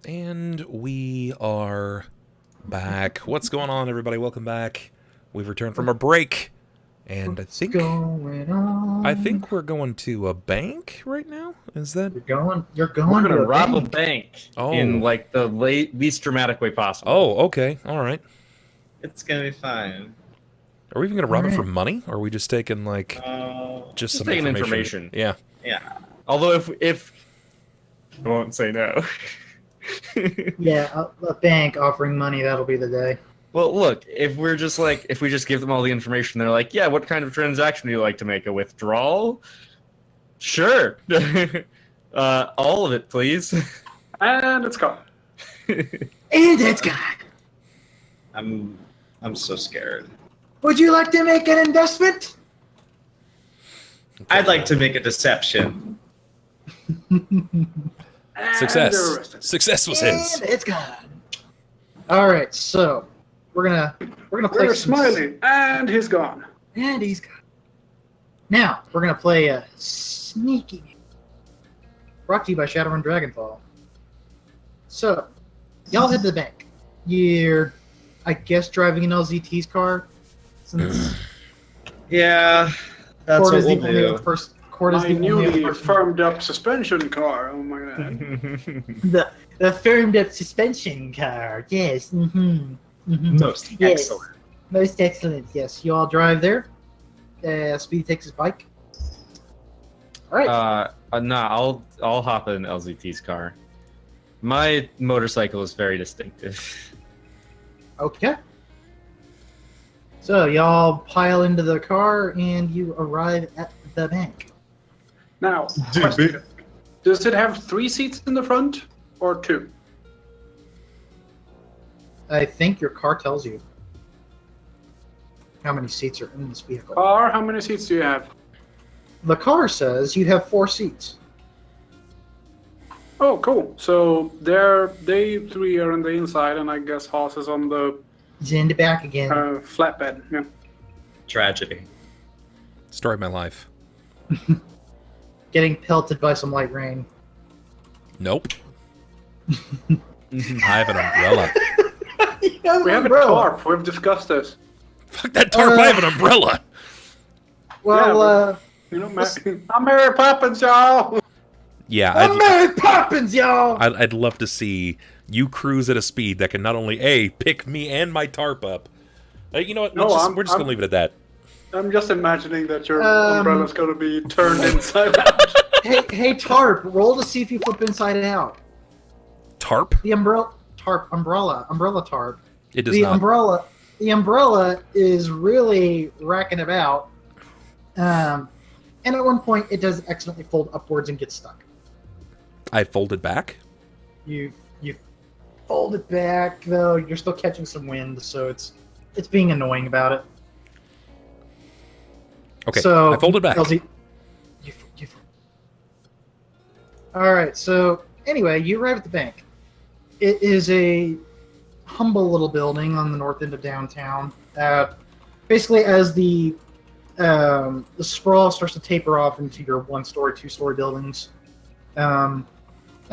And we are back. What's going on, everybody? Welcome back. We've returned from a break. And What's going on? I think we're going to a bank right now. Is that? You're going We're to gonna a rob bank. a bank Oh. in like the least dramatic way possible. Oh, okay. All right. It's gonna be fine. Are we even gonna rob it for Alright. money? Or are we just taking like just some taking information? information. Yeah. Yeah. Although if I won't say no. Yeah, a bank offering money, that'll be the day. Well, look, if we just give them all the information, they're like, yeah, what kind of transaction do you like to make? A withdrawal? Sure. All of it, please. And it's gone. And it's gone. I'm so scared. Would you like to make an investment? I'd like to make a deception. And they're Success. arrested. Success was his. And it's gone. All right, so we're gonna play Where's some- Smiley? And he's gone. And he's gone. Now we're gonna play a sneaky game. Brought to you by Shadowrun Dragonfall. So, y'all head to the bank. You're, I guess, driving an LZT's car. Since Yeah, that's Chord what is the we'll only do. other person. Chord is My the only other newly person. firmed up suspension car. Oh my god. The firmed up suspension car. Yes. Mm-hmm. Mm-hmm. Most Yes. excellent. Most excellent. Yes. You all drive there. Speedy takes his bike. All right. Nah, I'll hop in LZT's car. My motorcycle is very distinctive. Okay. So y'all pile into the car and you arrive at the bank. Now, question. Does it have 3 seats in the front or 2? I think your car tells you how many seats are in this vehicle. Or how many seats do you have? The car says you have 4 seats. Oh, cool. So they 3 are on the inside, and I guess Haas is on the He's in the back again. flatbed. Yeah. Tragedy. Story of my life. Getting pelted by some light rain. Nope. I have an umbrella. We have a tarp. We've discussed this. Fuck that tarp, I have an umbrella. Well, You know, I'm Mary Poppins, y'all. Yeah, I'm Mary Poppins, y'all! I'd love to see you cruise at a speed that can not only A, pick me and my tarp up. You know what? No, we're just going to leave it at that. I'm just imagining that your umbrella's going to be turned inside out. Hey, tarp, roll to see if you flip inside out. Tarp? The umbrella tarp. It does The not. umbrella is really racking about. And at one point, it does accidentally fold upwards and get stuck. I folded back? You fold it back, though. You're still catching some wind, so it's being annoying about it. Okay, So I folded back. LZ, All right. So anyway, you arrive at the bank. It is a humble little building on the north end of downtown. Basically, as the sprawl starts to taper off into your 1-story, 2-story buildings, and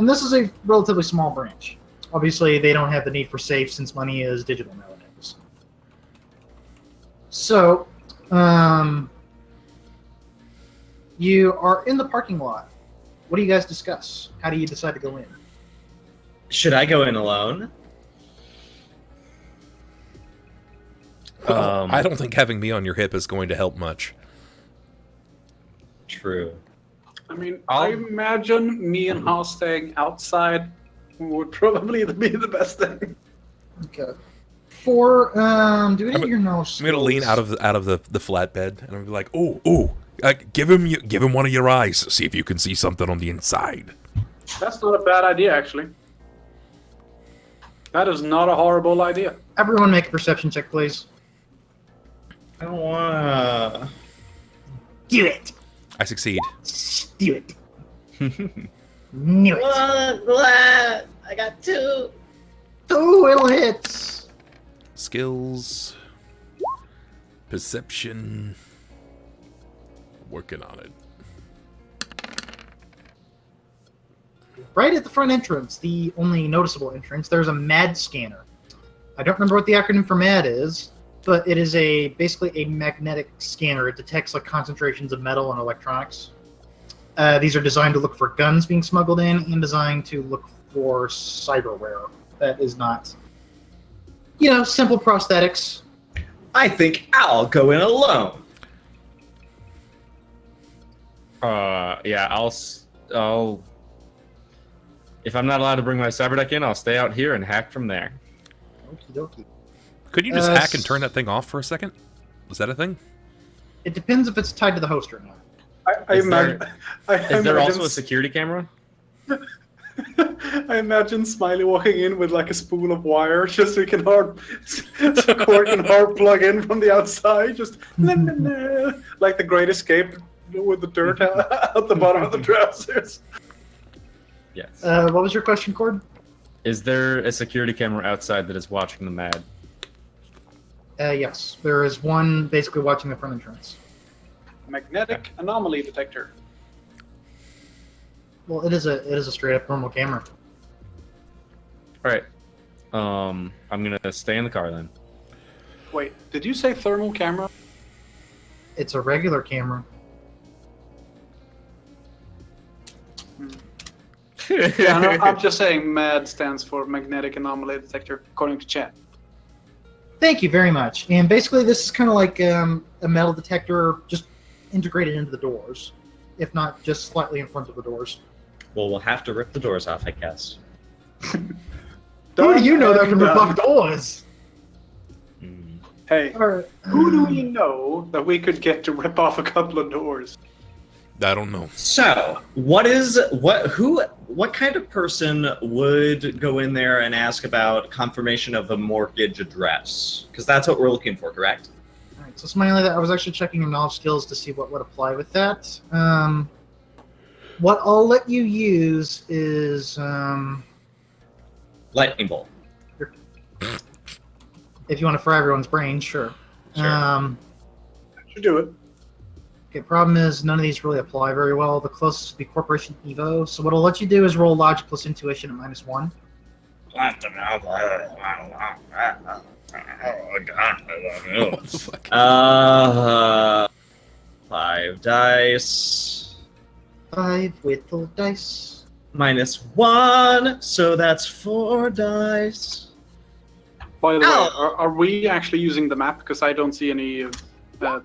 this is a relatively small branch. Obviously, they don't have the need for safe since money is digital nowadays. So, you are in the parking lot. What do you guys discuss? How do you decide to go in? Should I go in alone? I don't think having me on your hip is going to help much. True. I mean, I imagine me and Haas staying outside would probably be the best thing. Okay. For do it at your nose. I'm going to lean out of the flatbed, and I'm going to be like, ooh, give him one of your eyes. See if you can see something on the inside. That's not a bad idea, actually. That is not a horrible idea. Everyone make a perception check, please. I don't wanna. Do it. I succeed. Do it. Knew it. I got 2. Oh, it'll hit. Skills. Perception. Working on it. Right at the front entrance, the only noticeable entrance, there's a MAD scanner. I don't remember what the acronym for MAD is, but it is basically a magnetic scanner. It detects like concentrations of metal and electronics. These are designed to look for guns being smuggled in and designed to look for cyberware that is not, simple prosthetics. I think I'll go in alone. Yeah, I'll. If I'm not allowed to bring my cyber deck in, I'll stay out here and hack from there. Okie dokie. Could you just hack and turn that thing off for a second? Was that a thing? It depends if it's tied to the host or not. Is there also a security camera? I imagine Smiley walking in with like a spool of wire just so he can Chord can hard plug in from the outside, just like the Great Escape with the dirt out the bottom of the trousers. Yes. What was your question, Chord? Is there a security camera outside that is watching the MAD? Yes, there is one basically watching the front entrance. Magnetic anomaly detector. Well, it is a straight up normal camera. All right. I'm gonna stay in the car then. Wait, did you say thermal camera? It's a regular camera. Yeah, no, I'm just saying MAD stands for magnetic anomaly detector, according to chat. Thank you very much. And basically, this is kind of like a metal detector just integrated into the doors, if not just slightly in front of the doors. Well, we'll have to rip the doors off, I guess. Who do you know that can rip off doors? Hey, Or, who do we know that we could get to rip off a couple of doors? I don't know. So, what kind of person would go in there and ask about confirmation of a mortgage address? Because that's what we're looking for, correct? All right, so Smiley, I was actually checking your knowledge skills to see what would apply with that. What I'll let you use is, Lightning bolt. if you want to fry everyone's brain, sure. Sure. Should do it. Okay, problem is none of these really apply very well. The closest would be Corporation Evo. So what I'll let you do is roll Logic plus Intuition at -1. What the fuck? 5 dice. 5 with the dice. -1, so that's 4 dice. By the way, are we actually using the map? Because I don't see any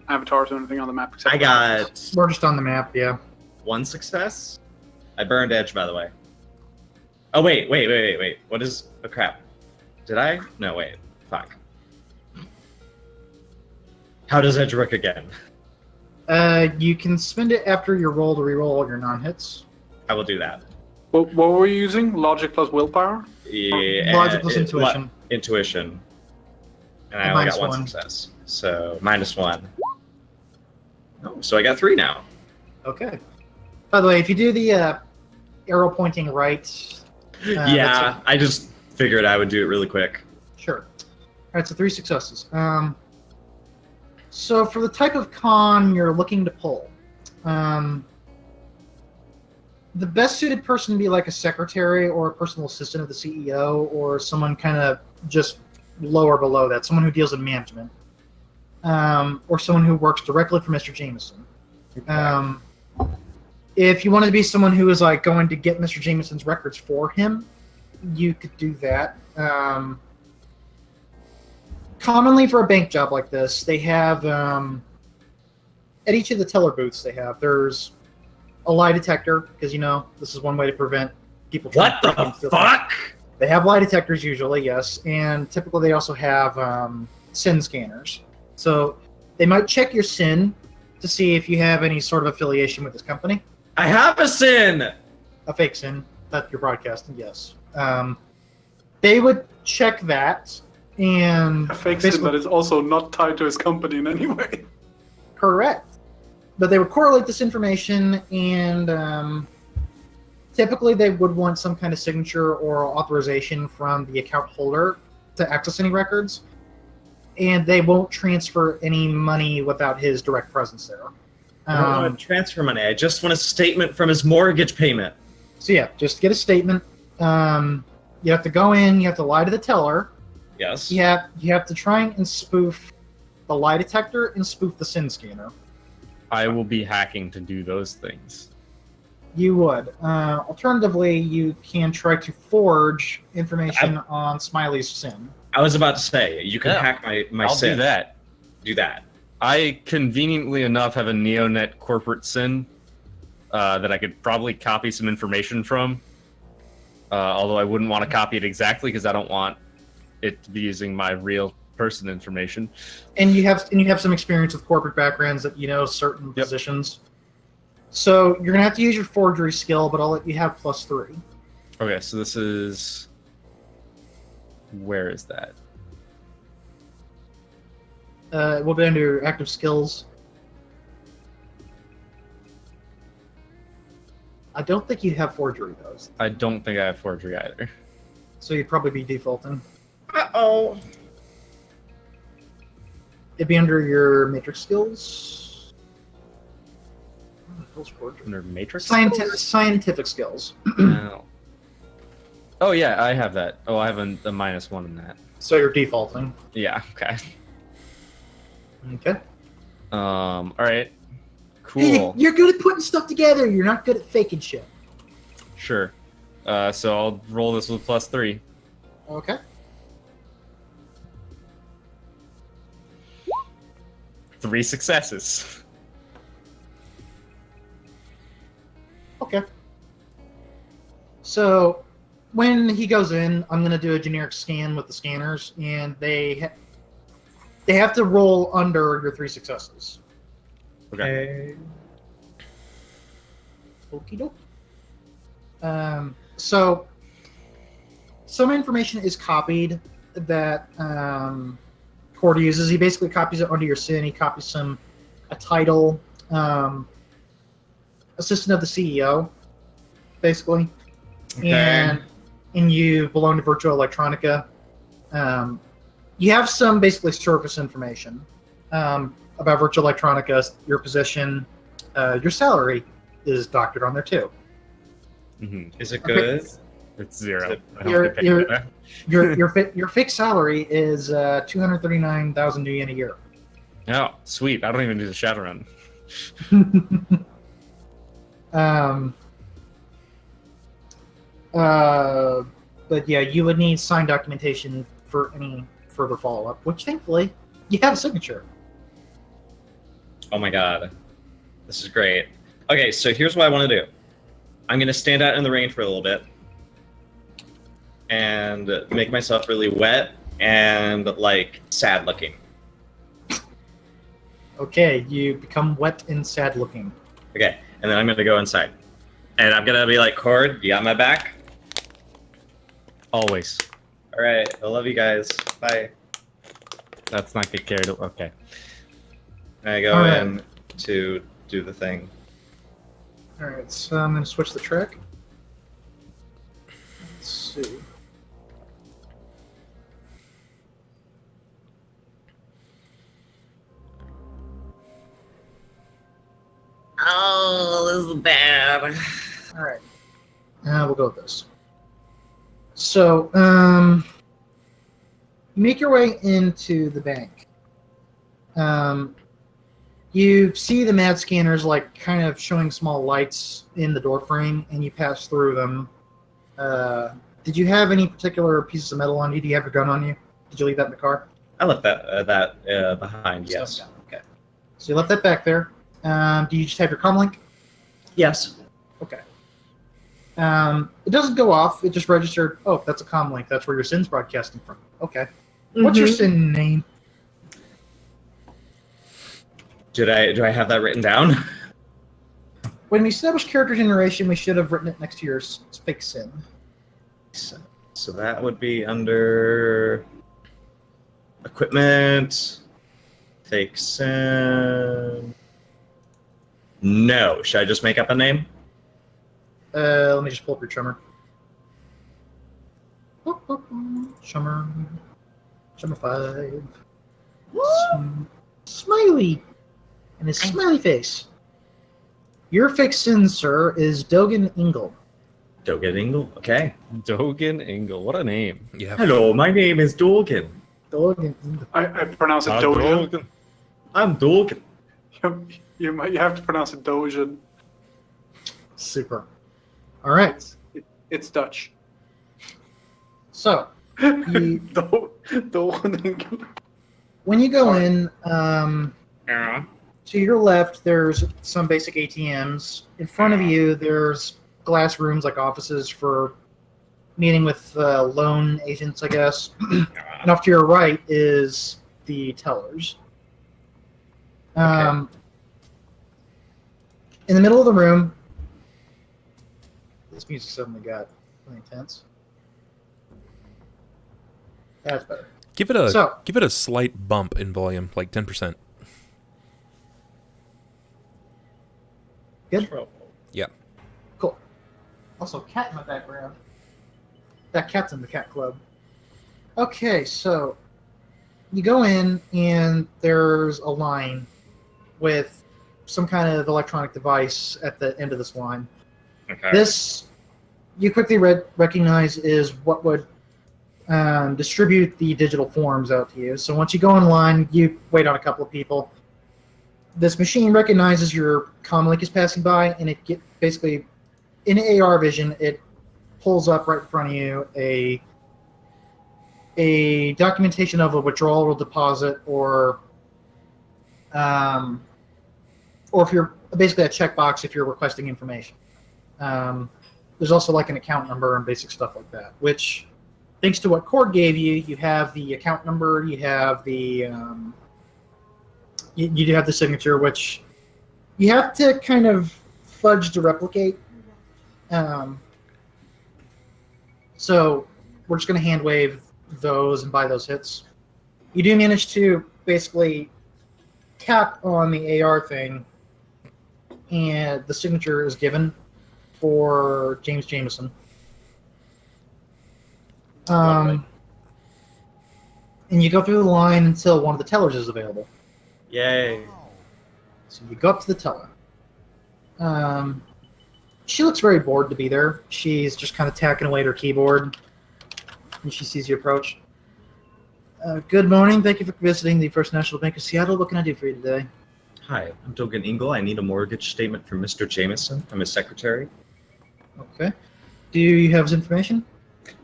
avatars or anything on the map. Except I got We're just on the map, yeah. 1 success. I burned Edge, by the way. Oh, wait. What is... Oh, crap. Did I? No, wait. Fuck. How does Edge work again? You can spend it after your roll to reroll all your non-hits. I will do that. What were you using? Logic plus willpower? Yeah, Logic plus Intuition. Intuition. And I only got one -1. success. So, -1. Oh, so I got 3 now. Okay. By the way, if you do the arrow pointing right... Yeah, I just figured I would do it really quick. Sure. Alright, so 3 successes. So for the type of con you're looking to pull, the best suited person to be like a secretary or a personal assistant of the CEO or someone kind of just lower below that, someone who deals in management, or someone who works directly for Mr. Jameson. If you wanted to be someone who is like going to get Mr. Jameson's records for him, you could do that. Commonly for a bank job like this, they have at each of the teller booths there's a lie detector, because this is one way to prevent people from What the fuck? They have lie detectors usually, yes, and typically they also have SIN scanners. So they might check your SIN to see if you have any sort of affiliation with this company. I have a sin! A fake SIN that you're broadcasting, yes. They would check that, and A fake SIM that is also not tied to his company in any way. correct. But they would correlate this information, and typically they would want some kind of signature or authorization from the account holder to access any records, and they won't transfer any money without his direct presence there. I don't want to transfer money. I just want a statement from his mortgage payment. So yeah, just get a statement. You have to go in. You have to lie to the teller. Yes. You have to try and spoof the lie detector and spoof the sin scanner. I will be hacking to do those things. You would. Alternatively, you can try to forge information on Smiley's sin. I was about to say, you can Yeah. hack my I'll SIM. do that. Do that. I conveniently enough have a Neonet corporate SIN that I could probably copy some information from. Although I wouldn't want to copy it exactly because I don't want it to be using my real person information. And you have some experience with corporate backgrounds that you know certain Yep. positions. So you're gonna have to use your forgery skill, but I'll let you have +3. Okay, so this is... Where is that? It will be under your active skills. I don't think you have forgery though, I don't think I have forgery either. so you'd probably be defaulting. Uh-oh. It'd be under your matrix skills. What's forgery? Under Matrix? Scientific skills. No. Oh yeah, I have that. Oh, I have a -1 in that. So you're defaulting. Yeah, okay. Okay. All right. Hey, Cool. you're good at putting stuff together. You're not good at faking shit. Sure. So I'll roll this with +3. Okay. 3 successes. Okay. So when he goes in, I'm going to do a generic scan with the scanners, and they have to roll under your 3 successes. Okay. Okie doke. So some information is copied that Chord uses. He basically copies it onto your SIN. He copies a title, assistant of the CEO, basically, Okay. and you belong to Virtual Electronica. You have some basically surface information about Virtual Electronica, your position, your salary is doctored on there too. Mm-hmm. Is it good? It's 0. I don't You're- get paid you're- for that. Your fixed salary is 239,000 new yen a year. Oh, sweet. I don't even do the Shadowrun. But yeah, you would need signed documentation for any further follow-up, which thankfully you have a signature. Oh my god. This is great. Okay, so here's what I want to do. I'm going to stand out in the rain for a little bit and make myself really wet and, like, sad looking. Okay, you become wet and sad looking. Okay, and then I'm going to go inside. And I'm going to be like, Chord, you got my back? Always. All right, I love you guys. Bye. Let's not get carried away. Okay. And I go All right. in to do the thing. Alright, so I'm going to switch the track. Let's see. Oh, this is bad. Alright. We'll go with this. So, make your way into the bank. You see the mad scanners like kind of showing small lights in the door frame, and you pass through them. Did you have any particular pieces of metal on you? Do you have your gun on you? Did you leave that in the car? I left that behind, yes. So, okay. So you left that back there. Do you just have your comlink? Yes. Okay. It doesn't go off. It just registered. Oh, that's a comlink. That's where your SIN's broadcasting from. Okay. What's your SIN name? Do I have that written down? When we established character generation, we should have written it next to your fake SIN. So that would be under equipment, fake sim. No, should I just make up a name? Let me just pull up your Chummer. Chummer 5. Smiley! And his smiley face. Your fake SIN, sir, is Dogan Ingle. Dogen Ingle. Okay. Dogen Ingle. What a name. Yeah. Hello, my name is Dogen. I pronounce it Ah, Dogen. I'm Dogen. You have to pronounce it Dogen. Super. All right. It's Dutch. So You- Dogen. when you go Sorry. in, Yeah. to your left, there's some basic ATMs. In front of you, there's glass rooms like offices for meeting with loan agents, I guess. And off to your right is the tellers. In the middle of the room, this music suddenly got really intense. That's better. Give it a slight bump in volume, like 10%. Good? Yeah. Cool. Also, cat in my background. That cat's in the cat club. Okay, so you go in and there's a line with some kind of electronic device at the end of this line. Okay. This, you quickly recognize, is what would distribute the digital forms out to you. So once you go online, you wait on a couple of people. This machine recognizes your comm link is passing by, and it basically, in AR vision, it pulls up right in front of you a documentation of a withdrawal or deposit, or if you're basically a checkbox if you're requesting information. There's also like an account number and basic stuff like that, which, thanks to what Chord gave you, you have the account number, you have the you do have the signature, which you have to kind of fudge to replicate. So we're just going to hand wave those and buy those hits. You do manage to basically tap on the AR thing, and the signature is given for James Jameson. And you go through the line until one of the tellers is available. Yay. So you go up to the teller. She looks very bored to be there. She's just kind of tacking away at her keyboard, and she sees you approach. Good morning. Thank you for visiting the First National Bank of Seattle. What can I do for you today? Hi, I'm Dogen Ingle. I need a mortgage statement from Mr. Jameson. I'm his secretary. Okay. Do you have his information?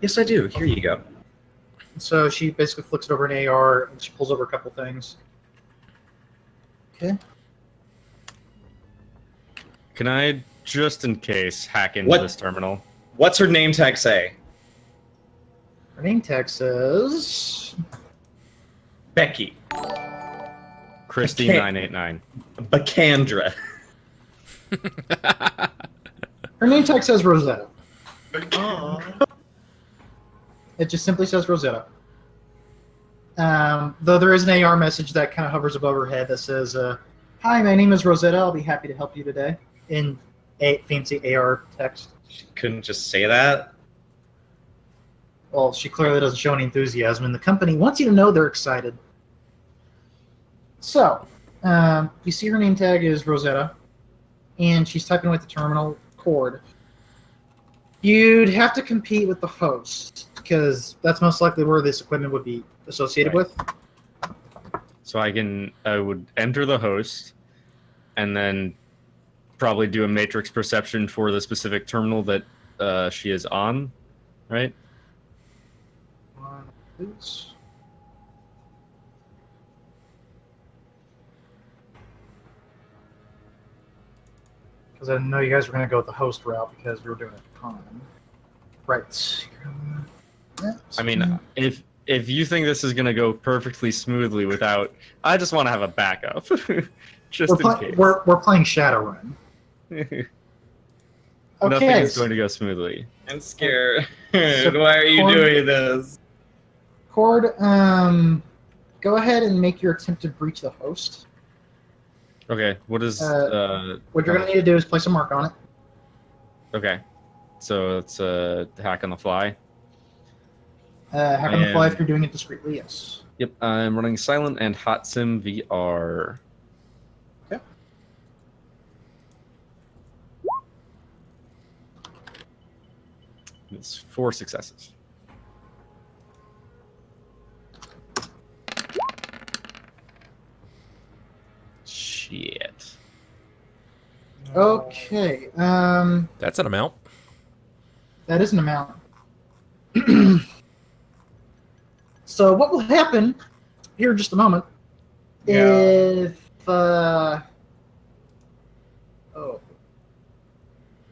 Yes, I do. Here you go. So she basically flicks it over an AR, and she pulls over a couple things. Okay. Can I, just in case, hack into What? this terminal? What's her name tag say? Her name tag says... Becky. Christy Okay. 989. Bacandra. Her name tag says Rosetta. Oh. It just simply says Rosetta. Though there is an AR message that kind of hovers above her head that says, "Hi, my name is Rosetta. I'll be happy to help you today," in a fancy AR text. She couldn't just say that. Well, she clearly doesn't show any enthusiasm, and the company wants you to know they're excited. So, you see her name tag is Rosetta, and she's typing away at the terminal, Chord. You'd have to compete with the host, because that's most likely where this equipment would be associated Right. with. So I would enter the host, and then probably do a matrix perception for the specific terminal that she is on, right? Because I know you guys were going to go with the host route because we were doing it at the time. Right. I mean, if you think this is gonna go perfectly smoothly without, I just want to have a backup, just in case. we're playing Shadowrun. Nothing Okay. is going to go smoothly. I'm scared. So, Why are you Chord- doing this? Chord, go ahead and make your attempt to breach the host. Okay, what is What you're going to need to do is place a mark on it. Okay, so it's hack on the fly. Hack on the fly if you're doing it discreetly, yes. Yep, I'm running Silent and Hot Sim VR. Okay. It's 4 successes. Shit. Okay. That's an amount. That is an amount. So what will happen here in just a moment if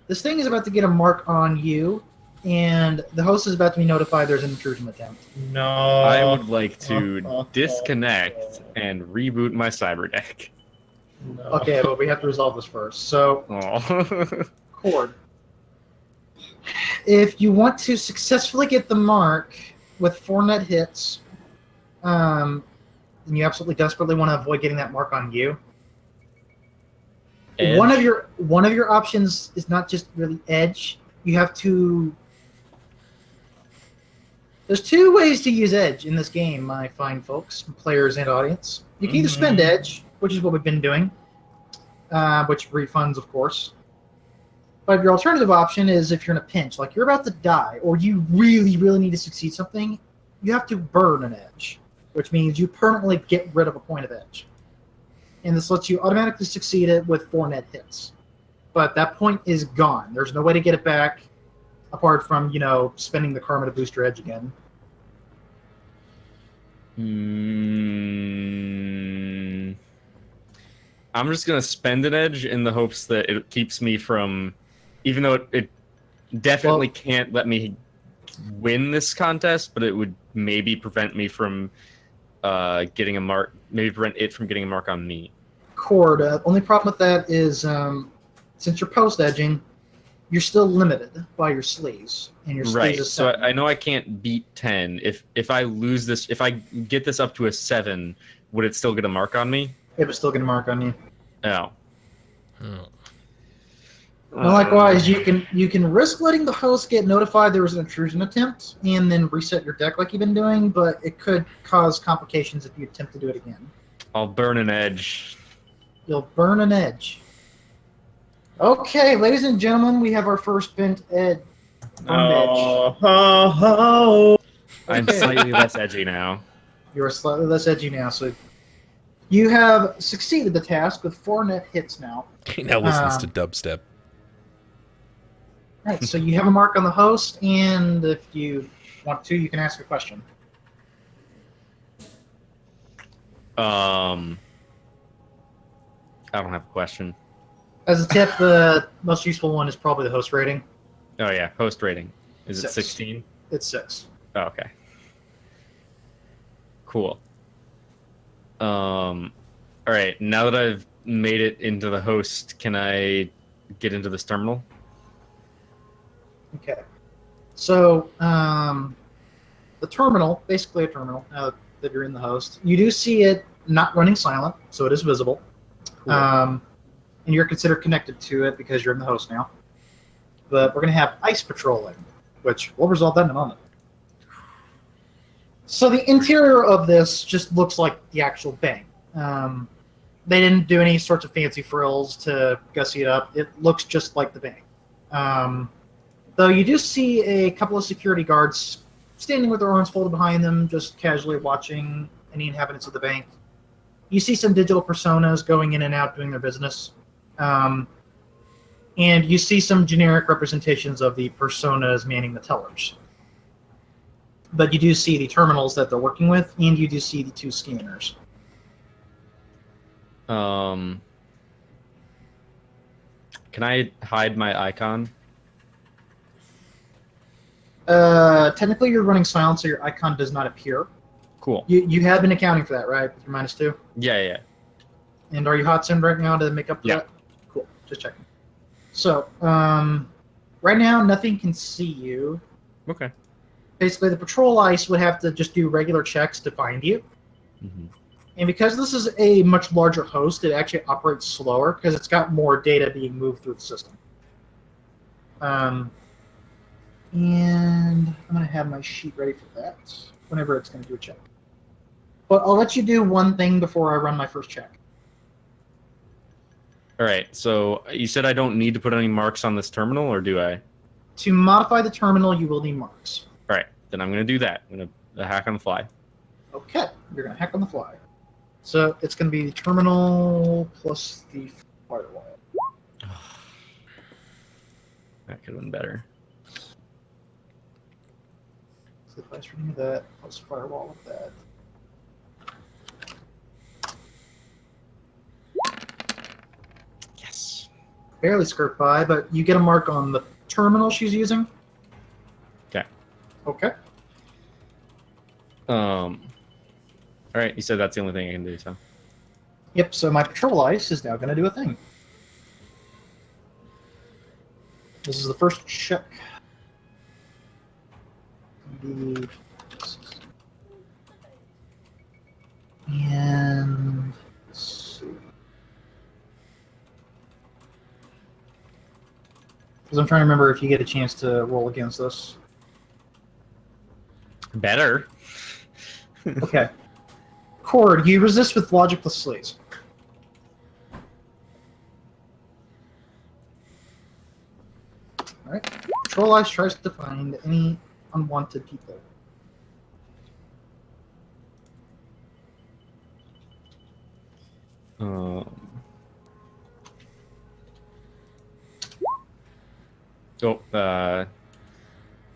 this thing is about to get a mark on you, and the host is about to be notified there's an intrusion attempt. No. I would like to disconnect and reboot my cyber deck. No. Okay, but we have to resolve this first. So, Oh. Chord, if you want to successfully get the mark with 4 net hits, and you absolutely desperately want to avoid getting that mark on you, Edge. one of your options is not just really edge. You have to. There's 2 ways to use edge in this game, my fine folks, players and audience. You can either spend edge, which is what we've been doing, which refunds, of course. But your alternative option is if you're in a pinch, like you're about to die, or you really, really need to succeed something, you have to burn an edge, which means you permanently get rid of a point of edge. And this lets you automatically succeed it with 4 net hits. But that point is gone. There's no way to get it back apart from, spending the karma to boost your edge again. I'm just going to spend an edge in the hopes that it keeps me from, even though it definitely can't let me win this contest, but it would maybe prevent me from getting a mark, maybe prevent it from getting a mark on me. Chord, only problem with that is since you're post-edging, you're still limited by your sleeves. And your sleeves Right, is so 7. I know I can't beat 10. If I lose this, if I get this up to a 7, would it still get a mark on me? It was still going to mark on you. Oh. Oh. And likewise, you can risk letting the host get notified there was an intrusion attempt and then reset your deck like you've been doing, but it could cause complications if you attempt to do it again. I'll burn an edge. You'll burn an edge. Okay, ladies and gentlemen, we have our first bent edge. Oh. I'm Okay. slightly less edgy now. You are slightly less edgy now, so you have succeeded the task with 4 net hits now. He now listens to dubstep. Right, so you have a mark on the host, and if you want to, you can ask a question. I don't have a question. As a tip, the most useful one is probably the host rating. Oh yeah, host rating. Is it 6. 16? It's 6. Oh, okay. Cool. All right. Now that I've made it into the host, can I get into this terminal? Okay. So, the terminal, basically a terminal, now that you're in the host, you do see it not running silent, so it is visible. Cool. And you're considered connected to it because you're in the host now. But we're going to have ice patrolling, which we'll resolve that in a moment. So the interior of this just looks like the actual bank. They didn't do any sorts of fancy frills to gussy it up. It looks just like the bank. Though you do see a couple of security guards standing with their arms folded behind them, just casually watching any inhabitants of the bank. You see some digital personas going in and out doing their business. And you see some generic representations of the personas manning the tellers. But you do see the terminals that they're working with, and you do see the 2 scanners. Can I hide my icon? Technically, you're running silent, so your icon does not appear. Cool. You have been accounting for that, right? With your -2? Yeah. And are you hot simmed right now to make up for Yeah. that? Cool. Just checking. So, right now, nothing can see you. Okay. Basically, the patrol ice would have to just do regular checks to find you. Mm-hmm. And because this is a much larger host, it actually operates slower because it's got more data being moved through the system. And I'm going to have my sheet ready for that whenever it's going to do a check. But I'll let you do one thing before I run my first check. All right. So you said I don't need to put any marks on this terminal, or do I? To modify the terminal, you will need marks. All right, then I'm going to do that. I'm going to hack on the fly. Okay, you're going to hack on the fly. So it's going to be the terminal plus the firewall. That could have been better. So device reading of that plus firewall of that. Yes. Barely skirt by, but you get a mark on the terminal she's using. Okay. Okay. All right, you said that's the only thing I can do, so. Yep, so my patrol ice is now going to do a thing. This is the first check. And let's see. Because I'm trying to remember if you get a chance to roll against this. Better. Okay. Chord, you resist with logic plus slays. Alright. Patrol Eyes tries to find any unwanted people.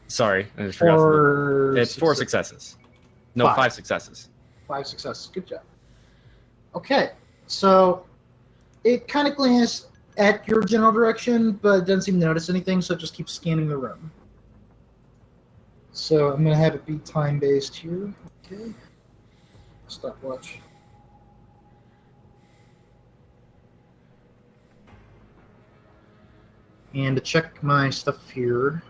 Sorry, I just forgot. It's 4 success. successes. No, 5. 5 successes. 5 successes. Good job. Okay, so it kind of glances at your general direction, but doesn't seem to notice anything, so it just keeps scanning the room. So I'm going to have it be time-based here. Okay. Stopwatch. And to check my stuff here.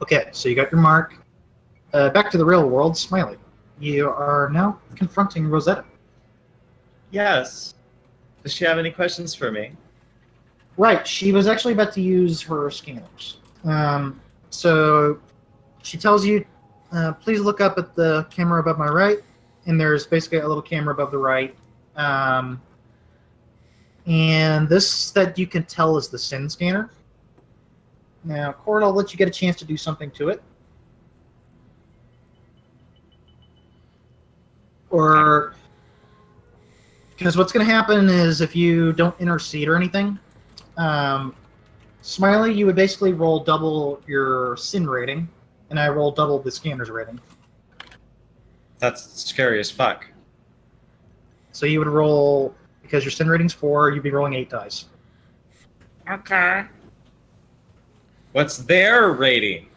Okay, so you got your mark. Back to the real world, Smiley. You are now confronting Rosetta. Yes. Does she have any questions for me? Right, she was actually about to use her scanners. So she tells you, please look up at the camera above my right, and there's basically a little camera above the right. And this that you can tell is the SIN scanner. Now, Chord, I'll let you get a chance to do something to it. Or, because what's going to happen is if you don't intercede or anything, Smiley, you would basically roll double your SIN rating, and I roll double the scanner's rating. That's scary as fuck. So you would roll, because your SIN rating's 4, you'd be rolling 8 dice. Okay. What's their rating?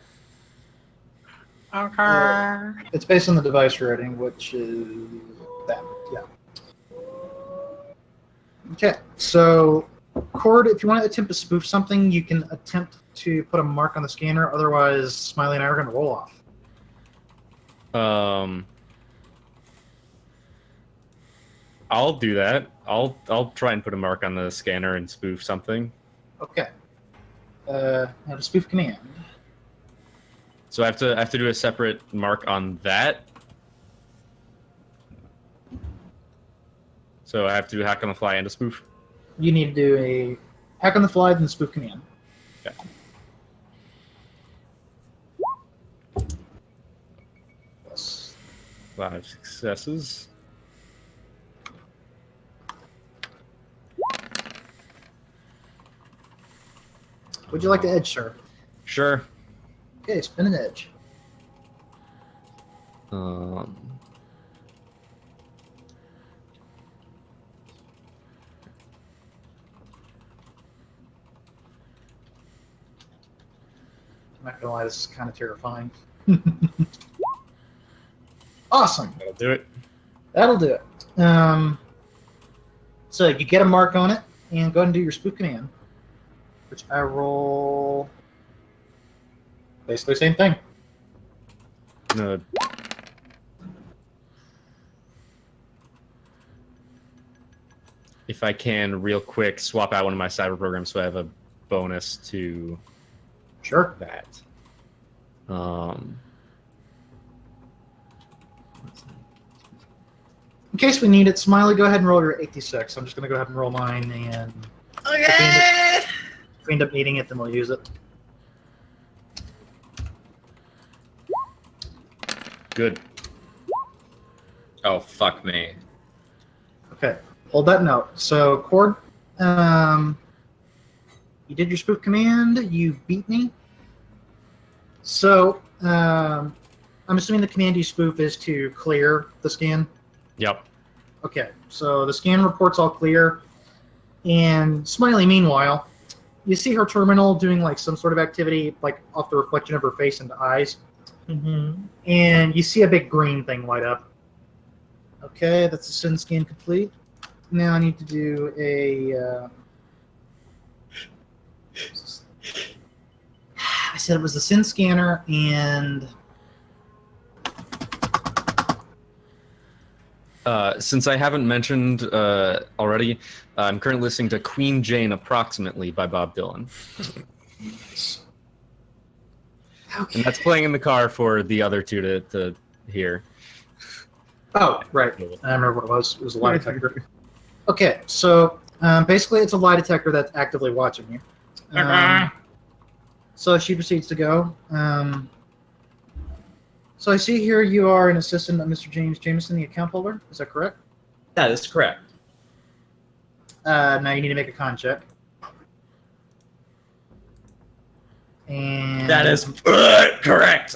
Okay. It's based on the device rating, which is that. Yeah. Okay, so Chord, if you want to attempt to spoof something, you can attempt to put a mark on the scanner. Otherwise, Smiley and I are going to roll off. I'll do that. I'll try and put a mark on the scanner and spoof something. Okay. Now to spoof command. So I have to do a separate mark on that. So I have to do hack on the fly and a spoof. You need to do a hack on the fly, then spoof command. Okay. Yes. 5 successes. Would you like to edge, sir? Sure. Okay, spin an edge. I'm not gonna lie, this is kind of terrifying. Awesome. That'll do it. That'll do it. So you get a mark on it, and go ahead and do your spoof command, which I roll basically the same thing. No. If I can, real quick, swap out one of my cyber programs so I have a bonus to Sure. that. In case we need it, Smiley, go ahead and roll your 86. I'm just going to go ahead and roll mine, and if we end up needing it, then we'll use it. Good. Oh, fuck me. Okay, hold that note. So, Chord, you did your spoof command. You beat me. So, I'm assuming the command you spoof is to clear the scan. Yep. Okay, so the scan reports all clear. And Smiley, meanwhile, you see her terminal doing like some sort of activity, like off the reflection of her face and eyes. Mm-hmm. And you see a big green thing light up. Okay, that's the SIN scan complete. Now I need to do a... I said it was the SIN scanner, and... Since I haven't mentioned already, I'm currently listening to Queen Jane Approximately by Bob Dylan. Okay. And that's playing in the car for the other two to hear. Oh, right. I remember what it was. It was a lie detector. Okay, so basically it's a lie detector that's actively watching you. So she proceeds to go. So I see here you are an assistant of Mr. Jameson, the account holder. Is that correct? That is correct. Now you need to make a con check. And That is correct.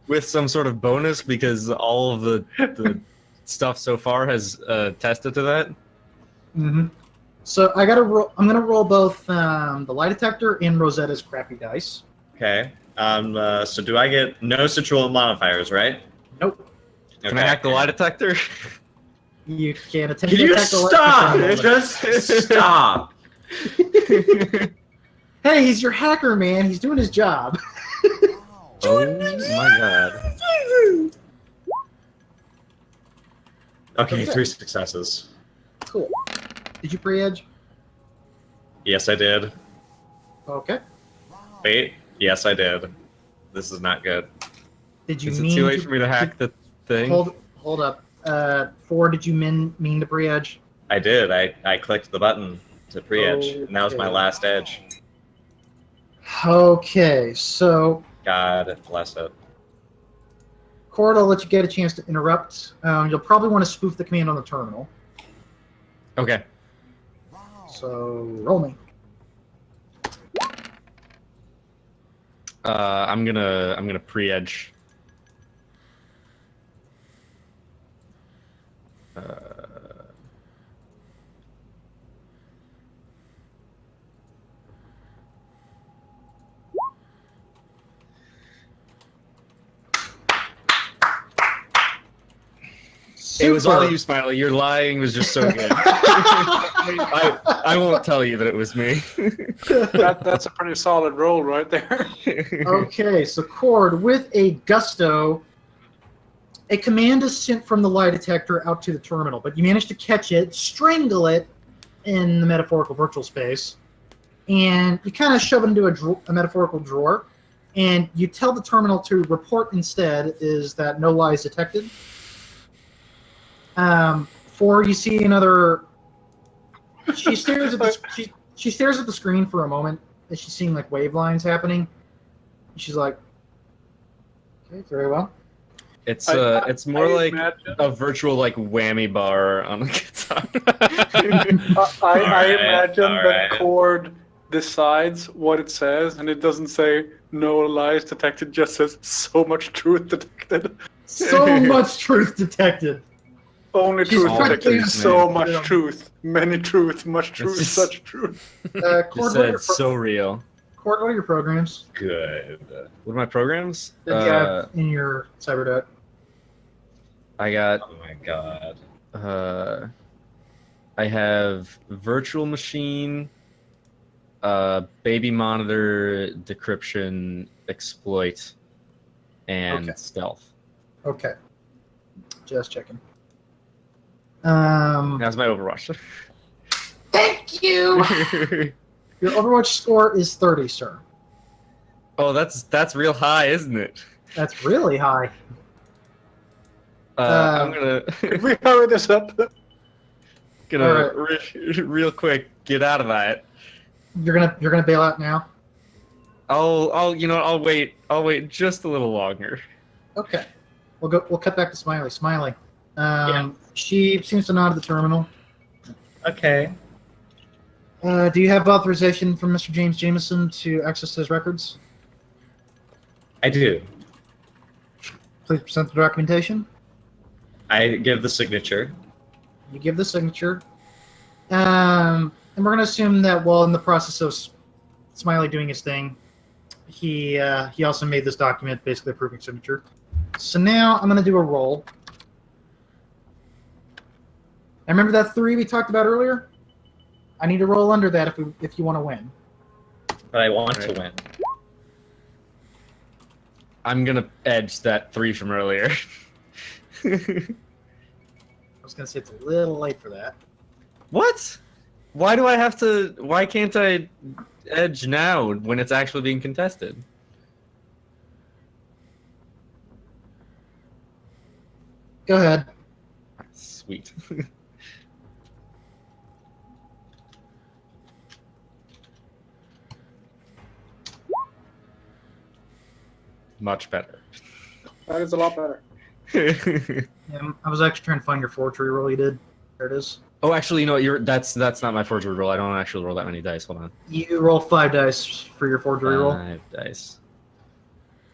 With some sort of bonus because all of the stuff so far has tested to that. Mm-hmm. So I gotta roll. I'm gonna roll both the lie detector and Rosetta's crappy dice. Okay. So do I get no situal modifiers, right? Nope. Can I hack the lie detector? You can attempt Can to you attack the stop? lie detector. Just stop. Hey, he's your hacker, man. He's doing his job. Oh my god. Okay, Okay. 3 successes. Cool. Did you pre-edge? Yes, I did. Okay. Wait. Yes, I did. This is not good. Did you Is it mean too late for me to hack the thing? Hold up. 4, did you mean to pre-edge? I did. I clicked the button to pre-edge, and that was my Okay. last edge. Okay, so God bless it. Chord, I'll let you get a chance to interrupt. You'll probably want to spoof the command on the terminal. Okay. So roll me. I'm gonna pre-edge. It was all you, Smiley. Your lying was just so good. I won't tell you that it was me. That's a pretty solid roll right there. Okay, so Chord, with a gusto, a command is sent from the lie detector out to the terminal, but you manage to catch it, strangle it in the metaphorical virtual space, and you kind of shove it into a metaphorical drawer, and you tell the terminal to report instead is that no lies detected. 4, you see another. She stares at she stares at the screen for a moment as she's seeing like wave lines happening. She's like, "Okay, very well." It's I more like imagine- a virtual like whammy bar on the guitar. I Alright, imagine alright. that Chord decides what it says, and it doesn't say no lies detected, it just says so much truth detected. So much truth detected. Only She's truth practically detected. So man. much Yeah. truth. Many truth. Much truth. just- Such truth. Chord, Just what are said your so real. Chord, what are your programs Good. What are my programs? that you have in your CyberDuck? I got Oh my god. I have virtual machine, baby monitor, decryption, exploit, and Okay. stealth. Okay, just checking. That's my Overwatch. Thank you. Your Overwatch score is 30, sir. Oh, that's real high, isn't it? That's really high. I'm gonna If we hurry this up, real quick get out of that. You're gonna bail out now. I'll wait just a little longer. Okay. We'll cut back to Smiley. Smiley. Yeah. She seems to nod at the terminal. Okay. Do you have authorization from Mr. Jameson to access his records? I do. Please present the documentation. I give the signature. You give the signature. And we're going to assume that while in the process of Smiley doing his thing, he also made this document basically approving signature. So now I'm going to do a roll. And remember that 3 we talked about earlier? I need to roll under that if you want to win. But I want to win. I'm gonna edge that 3 from earlier. I was going to say it's a little late for that. What? Why can't I edge now when it's actually being contested? Go ahead. Sweet. Much better. that is a lot better. I was actually trying to find your forgery roll you did. There it is. Oh, actually, no. That's not my forgery roll. I don't actually roll that many dice. Hold on. You roll 5 dice for your forgery roll. 5 dice.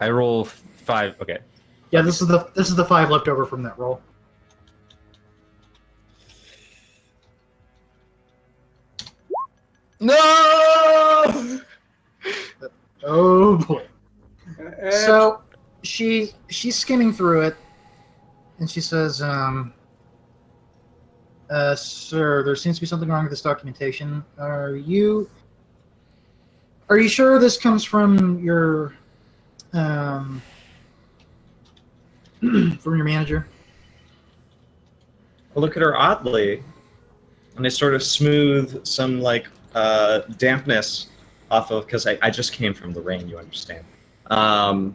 I roll 5. Okay. Yeah, this is the 5 left over from that roll. No. Oh boy. And So she's skimming through it, and she says, "Sir, there seems to be something wrong with this documentation. Are you sure this comes from your from your manager?" I look at her oddly, and I sort of smooth some dampness off of, because I just came from the rain, you understand. And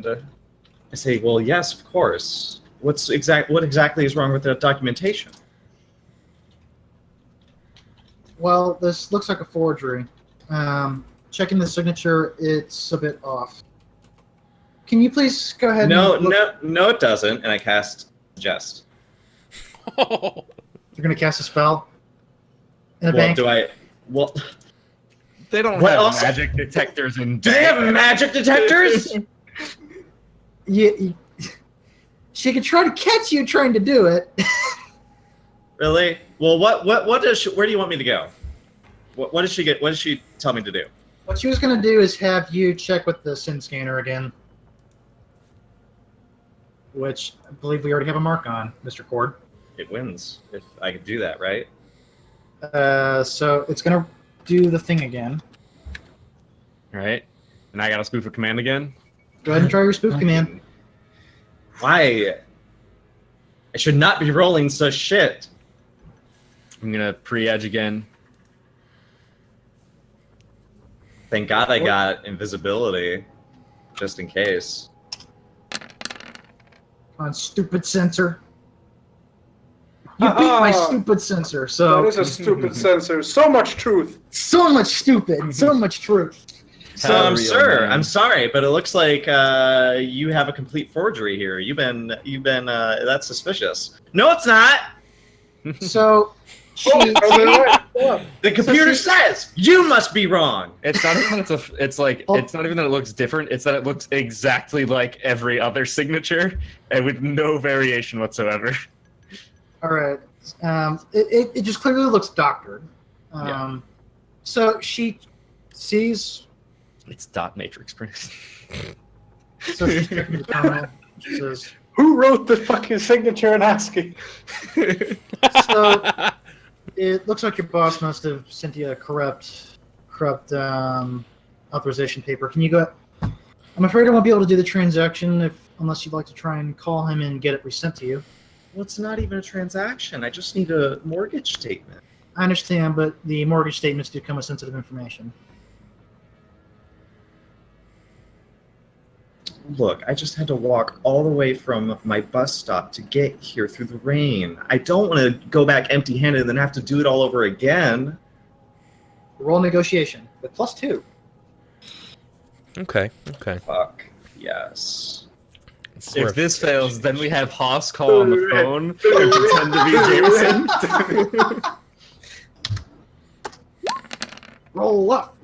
I say, well, yes, of course. What exactly is wrong with the documentation? Well, this looks like a forgery. Checking the signature, it's a bit off. Can you please go ahead? No, and look? no, it doesn't. And I cast Suggest. You're gonna cast a spell in a Well, bank. do I? Well, They don't What have else? magic detectors in. do they have magic detectors? She could try to catch you trying to do it. Really? Well, what does she, where do you want me to go? What does she get? What does she tell me to do? What she was gonna do is have you check with the sin scanner again, which I believe we already have a mark on, Mr. Chord. It wins if I can do that, right? So it's gonna do the thing again. Right. And I got to spoof a command again. Go ahead and try your spoof command. Why? I should not be rolling such shit. I'm gonna pre-edge again. Thank God I got invisibility, just in case. On stupid sensor. You beat my stupid sensor. So that is a stupid sensor. So much truth. so much stupid, so much truth. Hell, real Sir, man. I'm sorry, but it looks like you have a complete forgery here. You've been that's suspicious. No, it's not. So she, Oh, are they right? Yeah. The computer she- says you must be wrong. It's not even that it's not even that it looks different. It's that it looks exactly like every other signature, and with no variation whatsoever. all right. It just clearly looks doctored. Yeah. So she sees. It's dot matrix print. So she's checking the terminal. She says, Who wrote the fucking signature in ASCII? "So it looks like your boss must have sent you a corrupt authorization paper. Can you go? I'm afraid I won't be able to do the transaction unless you'd like to try and call him and get it resent to you." Well, it's not even a transaction. I just need a mortgage statement. I understand, but the mortgage statements do come with sensitive information. Look, I just had to walk all the way from my bus stop to get here through the rain. I don't want to go back empty-handed and then have to do it all over again. Roll negotiation with +2. Okay. Fuck. Yes. If this fails, then we have Haas call on the phone and pretend to be Jameson. Roll up.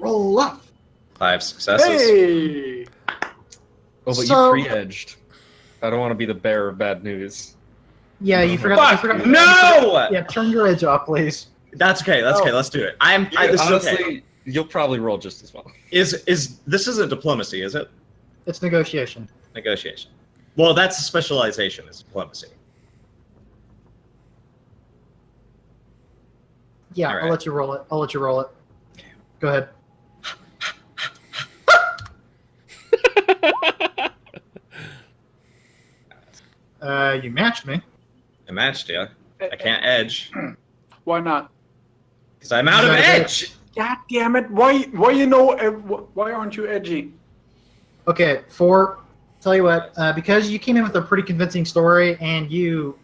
5 successes. Hey! Oh, but So- you pre-edged. I don't want to be the bearer of bad news. Yeah, you forgot. Fuck! You forgot No! Yeah, turn your edge off, please. That's okay. That's okay. Let's do it. This Honestly, is okay. you'll probably roll just as well. Is this isn't diplomacy, is it? It's negotiation. Negotiation. Well, that's a specialization. Is diplomacy. Yeah, All right. I'll let you roll it. Go ahead. You matched me. I matched you. I can't edge Why not? because I'm out of Not a edge. God damn it! Why why aren't you edgy? Okay, tell you what, because you came in with a pretty convincing story and you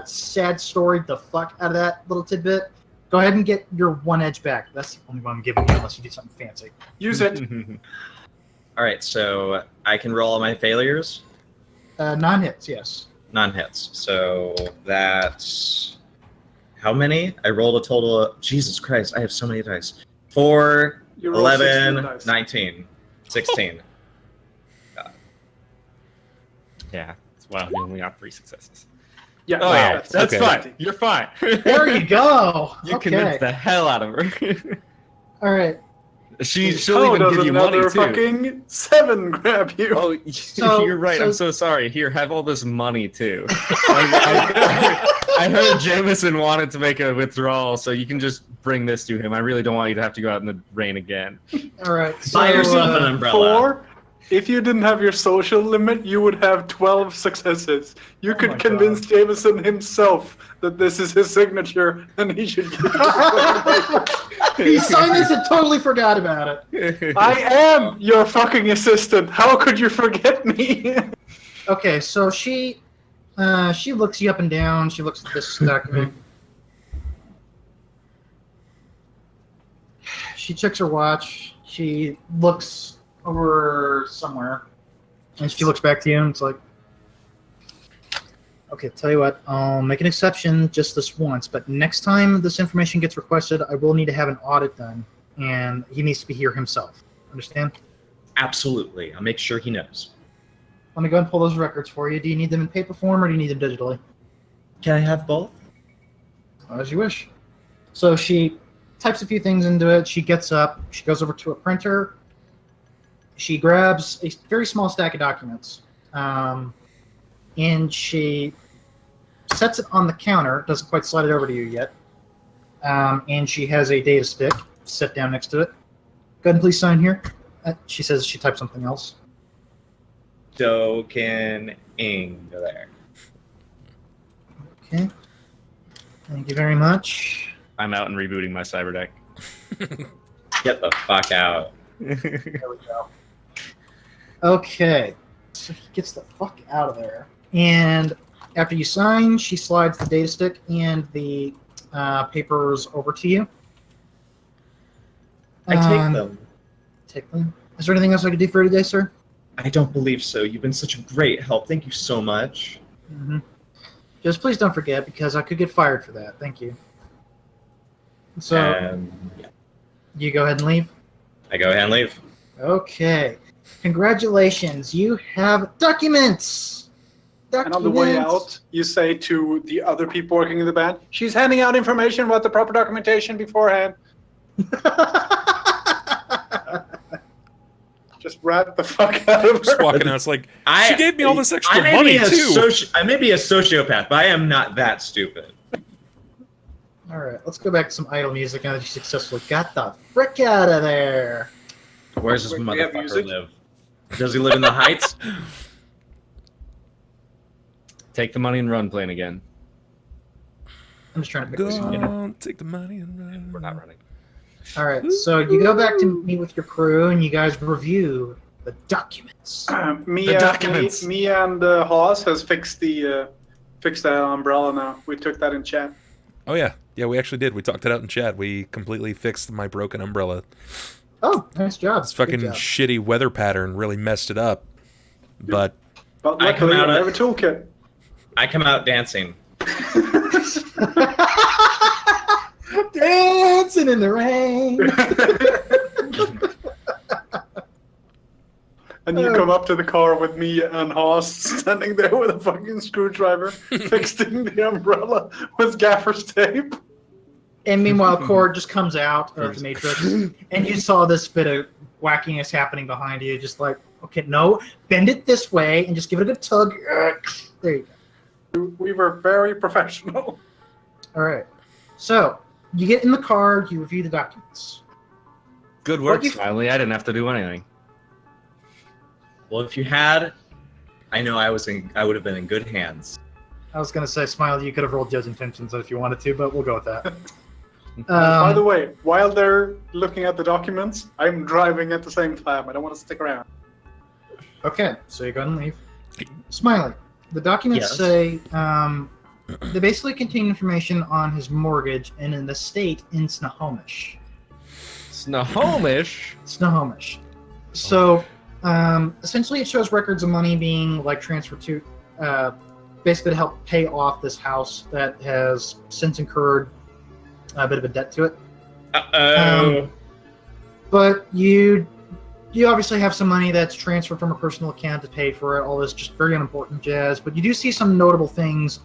sad storied the fuck out of that little tidbit, go ahead and get your 1 edge back. That's the only one I'm giving you unless you do something fancy. Use it. All right, so I can roll all my failures. Non-hits, yes. Non-hits. So that's how many? I rolled a total of Jesus Christ. I have so many dice. 4, You roll 16 11, dice. 19, 16. Yeah. Wow, you only got 3 successes. Yeah, Oh, yeah, that's okay. fine. You're fine. There you go. You Okay. convinced the hell out of her. All right. She'll How even does give you money another too. fucking 7 grab you? Oh, you're right. I'm so sorry. Here, have all this money too. I heard Jameson wanted to make a withdrawal, so you can just bring this to him. I really don't want you to have to go out in the rain again. All right. So, Buy yourself an umbrella. 4. If you didn't have your social limit, you would have 12 successes. You Oh my could convince Jameson himself that this is his signature, and he should get he signed this and totally forgot about it. I am your fucking assistant. How could you forget me? Okay, so she looks you up and down. She looks at this document. She checks her watch. She looks over somewhere, and she looks back to you, and it's like, okay, tell you what, I'll make an exception just this once, but next time this information gets requested, I will need to have an audit done, and he needs to be here himself. Understand? Absolutely. I'll make sure he knows. Let me go and pull those records for you. Do you need them in paper form, or do you need them digitally? Can I have both? As you wish. So she types a few things into it. She gets up. She goes over to a printer. She grabs a very small stack of documents, and she sets it on the counter. Doesn't quite slide it over to you yet. And she has a data stick set down next to it. Go ahead and please sign here. She says she typed something else. Token ing there. Okay. Thank you very much. I'm out and rebooting my cyber deck. Get the fuck out. There we go. Okay. So he gets the fuck out of there. And after you sign, she slides the data stick and the papers over to you. I take them. Take them. Is there anything else I could do for you today, sir? I don't believe so. You've been such a great help. Thank you so much. Mm-hmm. Just please don't forget, because I could get fired for that. Thank you. So, Yeah. you go ahead and leave? I go ahead and leave. Okay. Congratulations. You have documents! And on the way out, you say to the other people working in the band, she's handing out information about the proper documentation beforehand. Just rat the fuck out of her. Just walking out, it's like, she gave me all this extra money, too. I may be a sociopath, but I am not that stupid. Alright, let's go back to some idle music now that you successfully got the frick out of there. Where's this Wait, we have motherfucker music? live? Does he live in the Heights? Take the money and run plan again. I'm just trying to pick Go this one. on, take the money and run. We're not running. All right, so you go back to meet with your crew, and you guys review the documents. documents. Me and Haas has fixed the umbrella now. We took that in chat. Oh yeah, we actually did. We talked it out in chat. We completely fixed my broken umbrella. Oh, nice job. This fucking Good job. shitty weather pattern really messed it up. But But I come luckily, out I at- have a toolkit. I come out dancing. Dancing in the rain. And you come up to the car with me and Haas standing there with a fucking screwdriver, fixing the umbrella with gaffer's tape. And meanwhile, Chord just comes out of the Matrix, and you saw this bit of wackiness happening behind you. Just like, okay, no, bend it this way, and just give it a good tug. There you go. We were very professional. All right. So you get in the car, you review the documents. Good work, What you- Smiley. I didn't have to do anything. Well, if you had, I know I would have been in good hands. I was gonna say, Smiley, you could have rolled Judge Intentions if you wanted to, but we'll go with that. By the way, while they're looking at the documents, I'm driving at the same time. I don't want to stick around. Okay, so you go ahead and leave. Smiley, the documents Yes. say they basically contain information on his mortgage and an estate in Snohomish. Snohomish. Snohomish. So essentially, it shows records of money being like transferred to, basically to help pay off this house that has since incurred a bit of a debt to it. Uh-oh. But you obviously have some money that's transferred from a personal account to pay for it. All this just very unimportant jazz. But you do see some notable things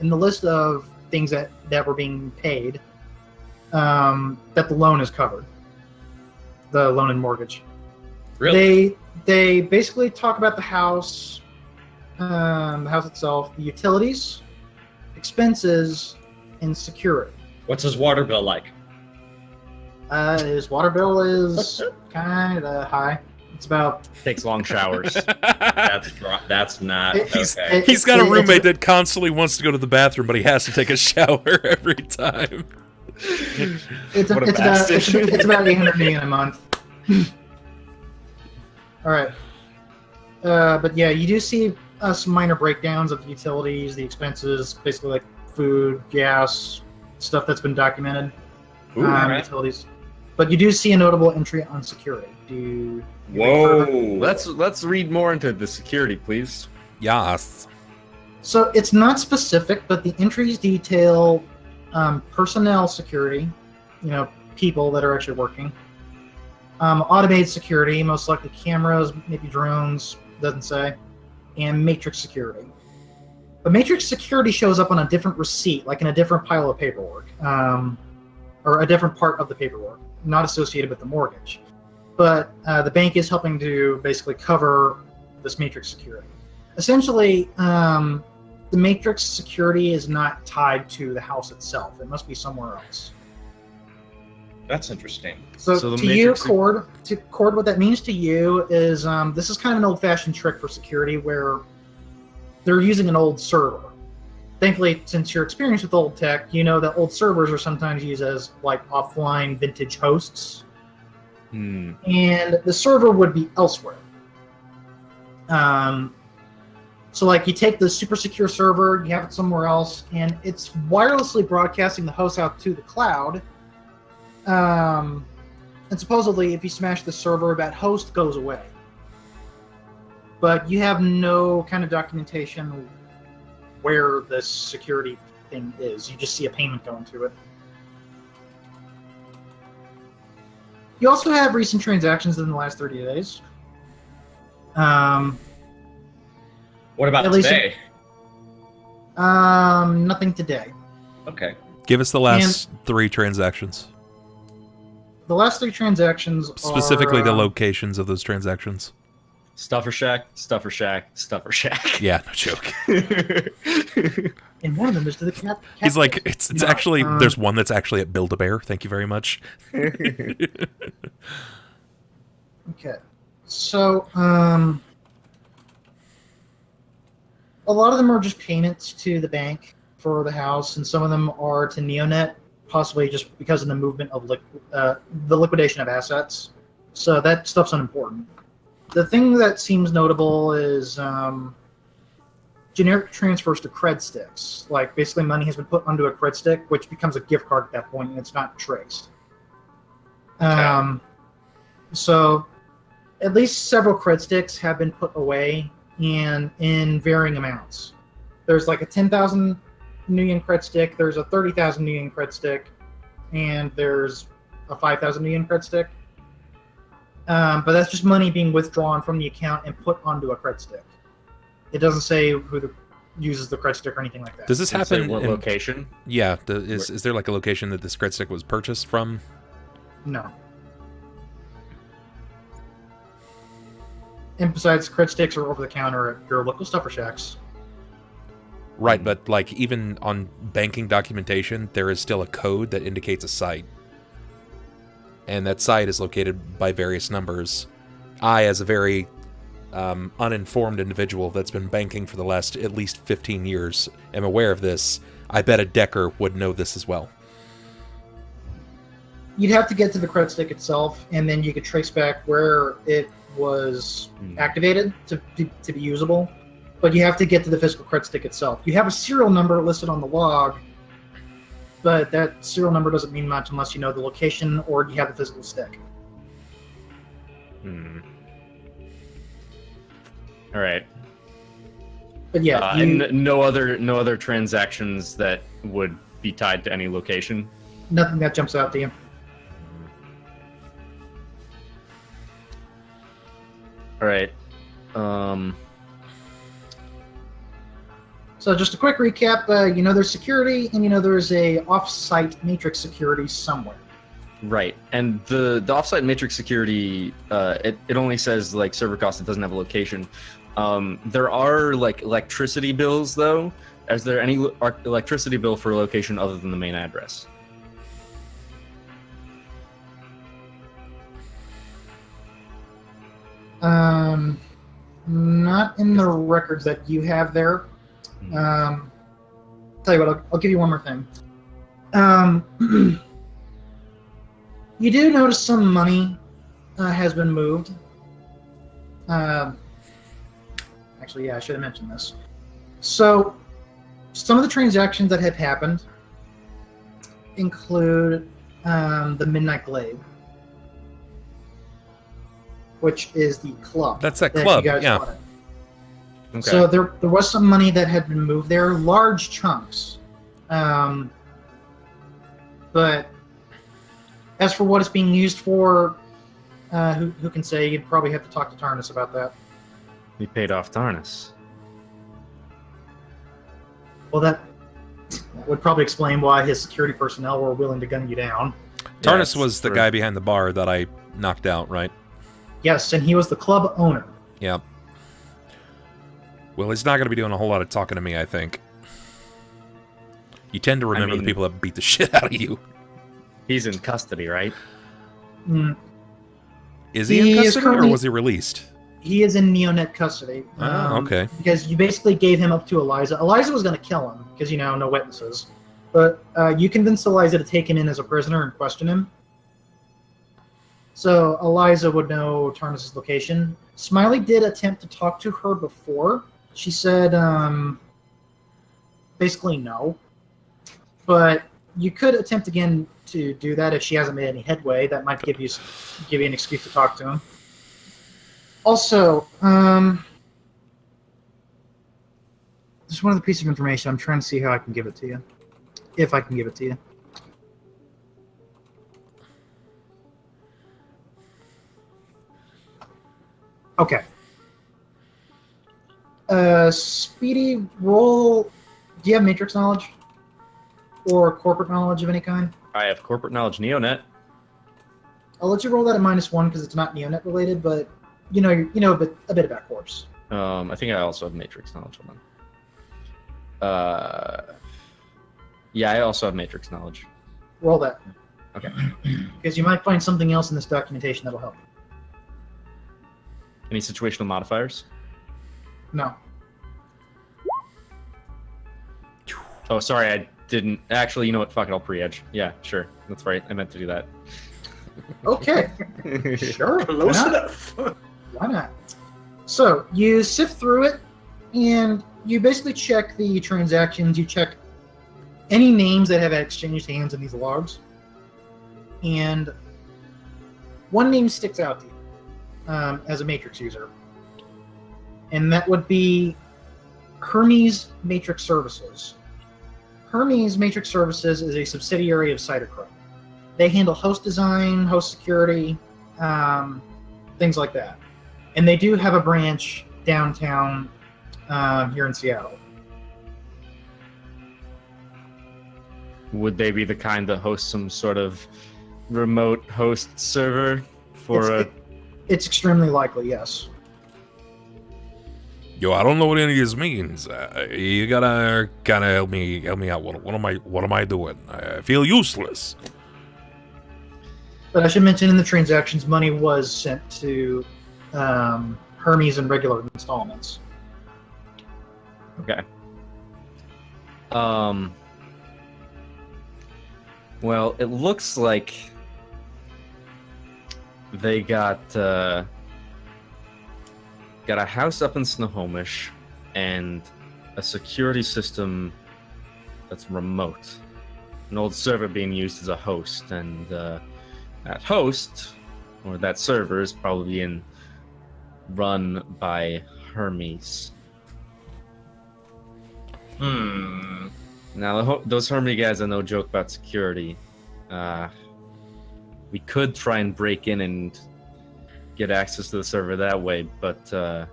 in the list of things that were being paid that the loan is covered. The loan and mortgage. Really? They basically talk about the house itself, the utilities, expenses, and security. What's his water bill like? His water bill is kind of high. It's about. Takes long showers. That's not He's- okay. he's got a it's- roommate that constantly wants to go to the bathroom, but he has to take a shower every time. It's What a about bastard. it's about 800 million a month. All right, but yeah, you do see some minor breakdowns of the utilities, the expenses, basically like food, gas, stuff that's been documented. Ooh, alright. Utilities, but you do see a notable entry on security. Do you read further? Let's read more into the security, please. Yas. So it's not specific, but the entries detail personnel security, people that are actually working. Automated security, most likely cameras, maybe drones, doesn't say, and matrix security. But matrix security shows up on a different receipt, like in a different pile of paperwork, or a different part of the paperwork, not associated with the mortgage. But the bank is helping to basically cover this matrix security. Essentially, the matrix security is not tied to the house itself. It must be somewhere else. That's interesting. So So the to you, matrix- Chord, what that means to you is this is kind of an old-fashioned trick for security where they're using an old server. Thankfully, since you're experienced with old tech, you know that old servers are sometimes used as like offline vintage hosts, and the server would be elsewhere. So like you take the super secure server, you have it somewhere else, and it's wirelessly broadcasting the host out to the cloud. And supposedly, if you smash the server, that host goes away. But you have no kind of documentation where this security thing is. You just see a payment going to it. You also have recent transactions in the last 30 days. What about At least today? Nothing today. Okay. Give us the last 3 transactions. The last 3 transactions Specifically are, the locations of those transactions. Stuffer Shack, Stuffer Shack, Stuffer Shack. Yeah, no joke. And one of them is to the cat. He's like, it's No, actually, there's one that's actually at Build-A-Bear. Thank you very much. Okay. So, a lot of them are just payments to the bank for the house, and some of them are to Neonet, possibly just because of the movement of the liquidation of assets. So that stuff's unimportant. The thing that seems notable is generic transfers to cred sticks. Like, basically money has been put onto a cred stick, which becomes a gift card at that point, and it's not traced. So at least several cred sticks have been put away, and in varying amounts. There's like a 10,000 New Yen cred stick, there's a 30,000 New Yen cred stick, and there's a 5,000 New Yen cred stick. But that's just money being withdrawn from the account and put onto a cred stick. It doesn't say who uses the cred stick or anything like that. Does this happen What in location? Yeah, is there like a location that this cred stick was purchased from? No. And besides, cred sticks are over the counter at your local stuffer shacks. Right, but like even on banking documentation, there is still a code that indicates a site. And that site is located by various numbers. I, as a very uninformed individual that's been banking for the last at least 15 years, am aware of this. I bet a Decker would know this as well. You'd have to get to the cred stick itself, and then you could trace back where it was activated to be usable. But you have to get to the physical cred stick itself. You have a serial number listed on the log, but that serial number doesn't mean much unless you know the location or you have the physical stick. All right. But yeah, and no other transactions that would be tied to any location. Nothing that jumps out to you. All right. So just a quick recap, there's security, and there's a off-site matrix security somewhere. Right, and the offsite matrix security, it only says like server cost. It doesn't have a location. There are like electricity bills though. Is there any electricity bill for a location other than the main address? Not in the records that you have there. Tell you what, I'll give you one more thing. You do notice some money has been moved. Actually, yeah, I should have mentioned this. So, some of the transactions that have happened include the Midnight Glade, which is the club. That's that club, you guys yeah. wanted. Okay. So there was some money that had been moved there, large chunks. But as for what it's being used for, who can say? You'd probably have to talk to Tarnus about that. We paid off Tarnus. Well, that would probably explain why his security personnel were willing to gun you down. Tarnus Yes, was the guy behind the bar that I knocked out, right? Yes, and he was the club owner. Yeah. Well, he's not going to be doing a whole lot of talking to me, I think. You tend to remember the people that beat the shit out of you. He's in custody, right? Mm, Is he in custody, or was he released? he is in Neonet custody. Okay. Because you basically gave him up to Eliza. Eliza was going to kill him, because, no witnesses. But you convinced Eliza to take him in as a prisoner and question him. So Eliza would know Tarnus' location. Smiley did attempt to talk to her before. She said, basically no. But you could attempt again to do that if she hasn't made any headway. That might give you an excuse to talk to him. Also, just one other piece of information. I'm trying to see how I can give it to you. If I can give it to you. Okay. Speedy, roll. Do you have matrix knowledge? Or corporate knowledge of any kind? I have corporate knowledge Neonet. I'll let you roll that at -1 because it's not Neonet related, but you know a bit about corpse. I think I also have matrix knowledge. Hold on. Yeah, I also have matrix knowledge. Roll that. Okay. Because you might find something else in this documentation that'll help. Any situational modifiers? No. Oh, sorry, I didn't. Actually, you know what? Fuck it, I'll pre-edge. Yeah, sure. That's right. I meant to do that. Okay, sure. Close Why not? enough. Why not? So you sift through it, and you basically check the transactions. You check any names that have exchanged hands in these logs, and one name sticks out to you as a Matrix user, and that would be Hermes Matrix Services. Hermes Matrix Services is a subsidiary of Cytochrome. They handle host design, host security, things like that. And they do have a branch downtown here in Seattle. Would they be the kind that host some sort of remote host server for It's extremely likely, yes. Yo, I don't know what any of this means. You gotta kind of help me out. What am I doing? I feel useless. But I should mention in the transactions, money was sent to Hermes in regular installments. Okay. Well, it looks like they got a house up in Snohomish and a security system that's remote. An old server being used as a host, and that host, or that server, is probably being run by Hermes. Now, those Hermes guys are no joke about security. We could try and break in and get access to the server that way, but I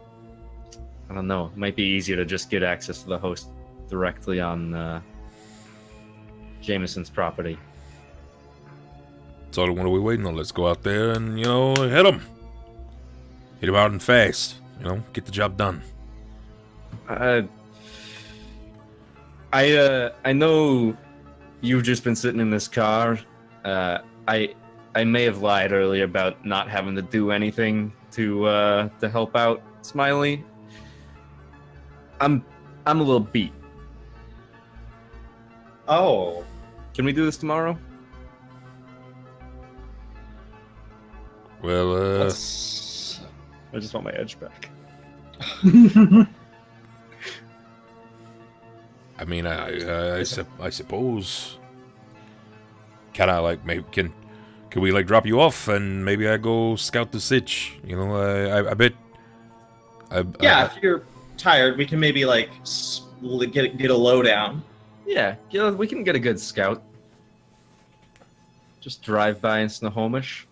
don't know. It might be easier to just get access to the host directly on Jameson's property. So what are we waiting on? Let's go out there and, hit him. Hit him out and fast. Get the job done. I know you've just been sitting in this car. I may have lied earlier about not having to do anything to help out Smiley. I'm a little beat. Oh. Can we do this tomorrow? Well, I just want my edge back. I mean, I suppose. Can I maybe can we drop you off and maybe I go scout the sitch? I bet. If you're tired, we can maybe get a lowdown. Yeah, we can get a good scout. Just drive by in Snohomish.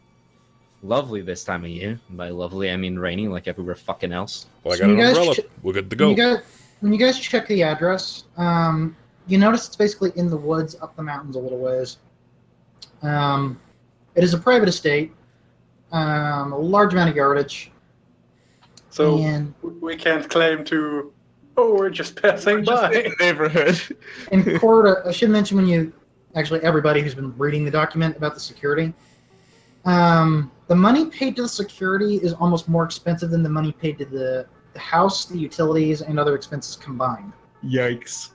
Lovely this time of year. By lovely, I mean rainy, like everywhere fucking else. Well, I got an umbrella. We're good to go. When you guys check the address, you notice it's basically in the woods up the mountains a little ways. It is a private estate, a large amount of yardage. So and we can't claim to, we're just passing by. Just in the neighborhood. in Chord, I should mention everybody who's been reading the document about the security, the money paid to the security is almost more expensive than the money paid to the house, the utilities, and other expenses combined. Yikes.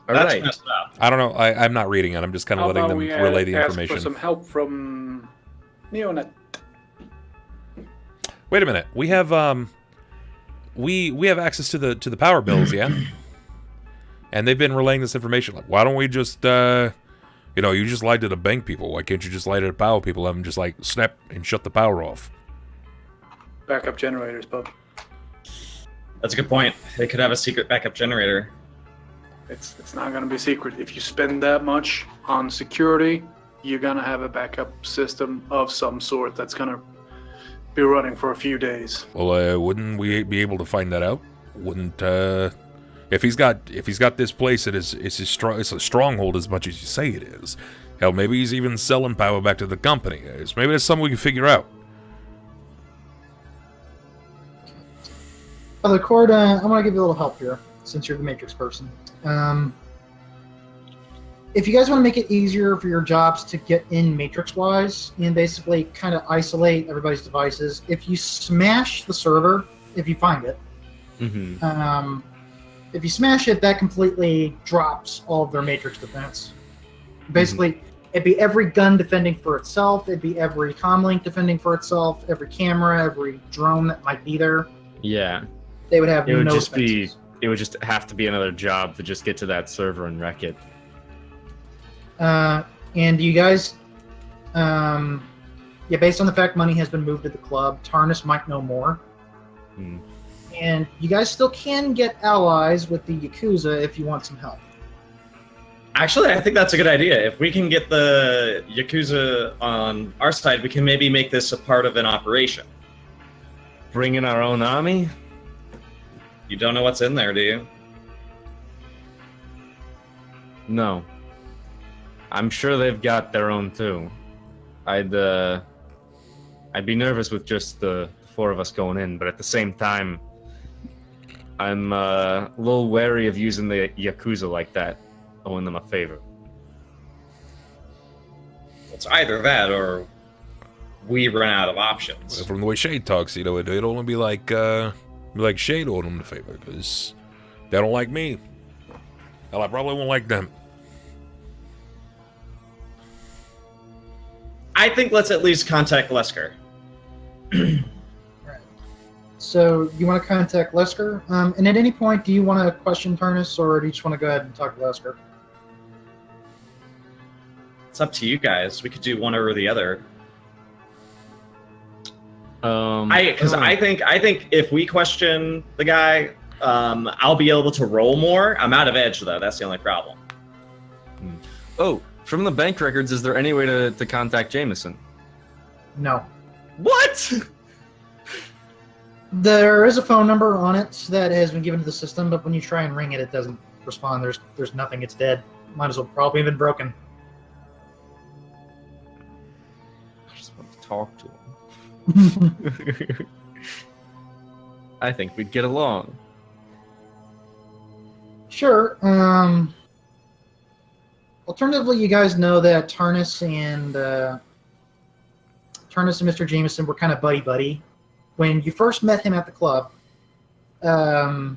That's messed up. I don't know. I'm not reading it. I'm just kind of letting them relay the information. For some help from Neonet. Wait a minute. We have we have access to the power bills, yeah? And they've been relaying this information. Why don't we just you just lied to the bank people. Why can't you just lie to the power people? Have them just snap and shut the power off. Backup generators, Bob. That's a good point. They could have a secret backup generator. It's not going to be secret. If you spend that much on security, you're going to have a backup system of some sort that's going to be running for a few days. Well, wouldn't we be able to find that out? Wouldn't if he's got this place, it's a stronghold as much as you say it is. Hell, maybe he's even selling power back to the company. Maybe that's something we can figure out. The Chord, I want to give you a little help here, since you're the Matrix person. If you guys want to make it easier for your jobs to get in Matrix-wise, and basically kind of isolate everybody's devices, if you smash the server, if you find it, If you smash it, that completely drops all of their matrix defense. Basically, it'd be every gun defending for itself. It'd be every comlink defending for itself. Every camera, every drone that might be there. Yeah. They would have It would no just defenses. it would just have to be another job to just get to that server and wreck it. And you guys, based on the fact money has been moved to the club, Tarnus might know more. Hmm. And you guys still can get allies with the Yakuza if you want some help. Actually, I think that's a good idea. If we can get the Yakuza on our side, we can maybe make this a part of an operation. Bring in our own army? You don't know what's in there, do you? No. I'm sure they've got their own too. I'd be nervous with just the 4 of us going in, but at the same time, I'm a little wary of using the Yakuza like that, owing them a favor. It's either that or we run out of options. From the way Shade talks, it'd only be like Shade owed them the favor, because they don't like me. Hell, I probably won't like them. I think let's at least contact Lesker. So you want to contact Lesker? And at any point, do you want to question Tarnus, or do you just want to go ahead and talk to Lesker? It's up to you guys. We could do one or the other. I think if we question the guy, I'll be able to roll more. I'm out of edge though. That's the only problem. Oh, from the bank records, is there any way to contact Jameson? No. What? There is a phone number on it that has been given to the system, but when you try and ring it, it doesn't respond. There's nothing. It's dead. Might as well probably have been broken. I just want to talk to him. I think we'd get along. Sure. Alternatively, you guys know that Tarnus and Mr. Jameson were kind of buddy-buddy. When you first met him at the club, Mr.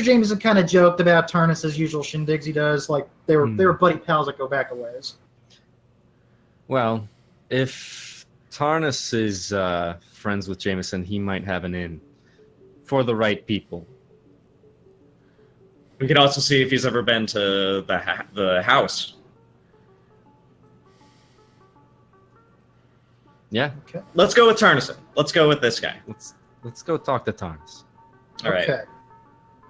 Jameson kind of joked about Tarnus's usual shindigs he does, like they were buddy pals that go back a ways. Well, if Tarnus is friends with Jameson, he might have an in. For the right people. We could also see if he's ever been to the house. Yeah, Okay. Let's go with Tarnison. Let's go with this guy. let's go talk to Tarnus. All right. Okay.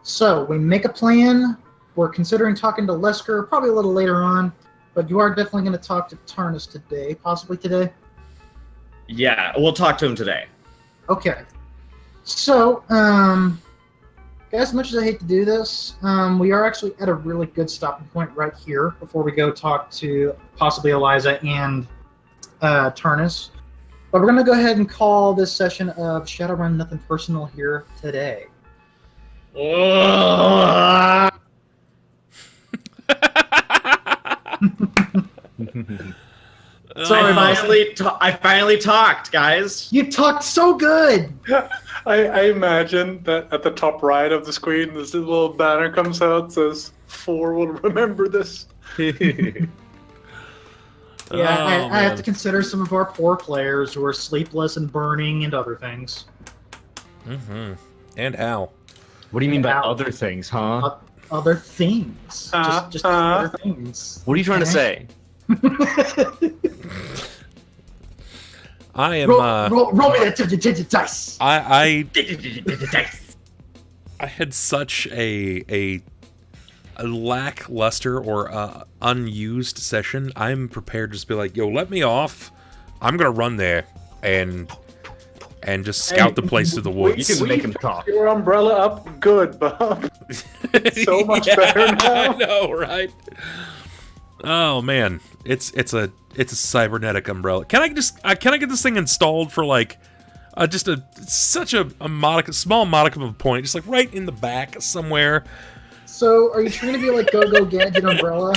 So we make a plan. We're considering talking to Lesker probably a little later on, but you are definitely going to talk to Tarnus today, possibly today. Yeah, we'll talk to him today. Okay. So, guys, as much as I hate to do this, we are actually at a really good stopping point right here before we go talk to possibly Eliza and Tarnus. But we're going to go ahead and call this session of Shadowrun Nothing Personal here today. Sorry, I finally talked, guys. You talked so good! I imagine that at the top right of the screen, this little banner comes out, says, 4 will remember this. Yeah, I have to consider some of our poor players who are sleepless and burning and other things. Mm-hmm. And how? What do you mean by Wow. other things, huh? Other things. Just other things. What are you trying to say? I am. Roll me that dice. I had such a lackluster or unused session. I'm prepared to just be like, yo, let me off. I'm gonna run there and just scout the place to the woods. You can make him talk. Your umbrella up, good, Bob. So much better now. I know, right? Oh man, it's a cybernetic umbrella. Can I get this thing installed for like such a small modicum of a point, just like right in the back somewhere? So, are you trying to be like Go-Go Gadget Umbrella?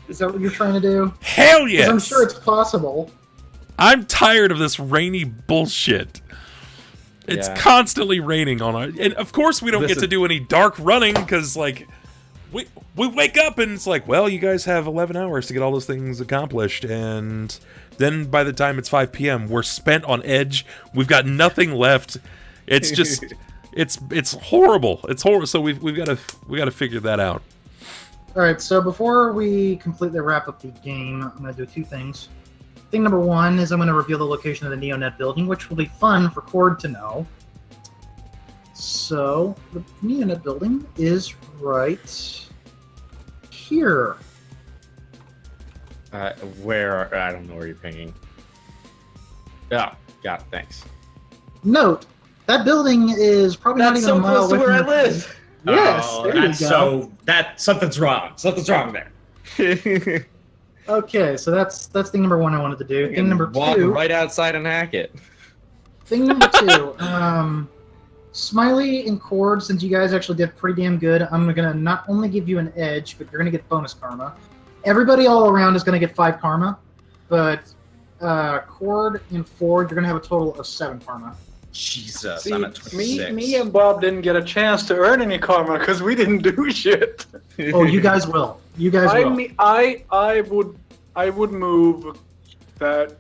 Is that what you're trying to do? Hell yes! 'Cause I'm sure it's possible. I'm tired of this rainy bullshit. It's Yeah. constantly raining on our... And of course we don't This get to is- do any dark running, because, like, we wake up and it's like, well, you guys have 11 hours to get all those things accomplished, and then by the time it's 5 p.m., we're spent on edge. We've got nothing left. It's just... It's horrible. It's horrible. So we got to figure that out. All right, so before we completely wrap up the game, I'm going to do 2 things. Thing number 1 is I'm going to reveal the location of the Neonet building, which will be fun for Chord to know. So, the Neonet building is right here. Where? I don't know where you're pinging. Yeah, got it. Thanks. Note, that building is probably not even a mile away from your place. Yes, Oh, there you that's go. something's wrong. Something's wrong there. Okay, so that's thing number 1 I wanted to do. Thing number Walk 2. right outside and hack it. Thing number 2. Smiley and Chord, since you guys actually did pretty damn good, I'm gonna not only give you an edge, but you're gonna get bonus karma. Everybody all around is gonna get 5 karma, but Chord and Ford, you're gonna have a total of 7 karma. Jesus, See, I'm at 26. me and Bob didn't get a chance to earn any karma because we didn't do shit. Oh, you guys will. You guys will. I would move that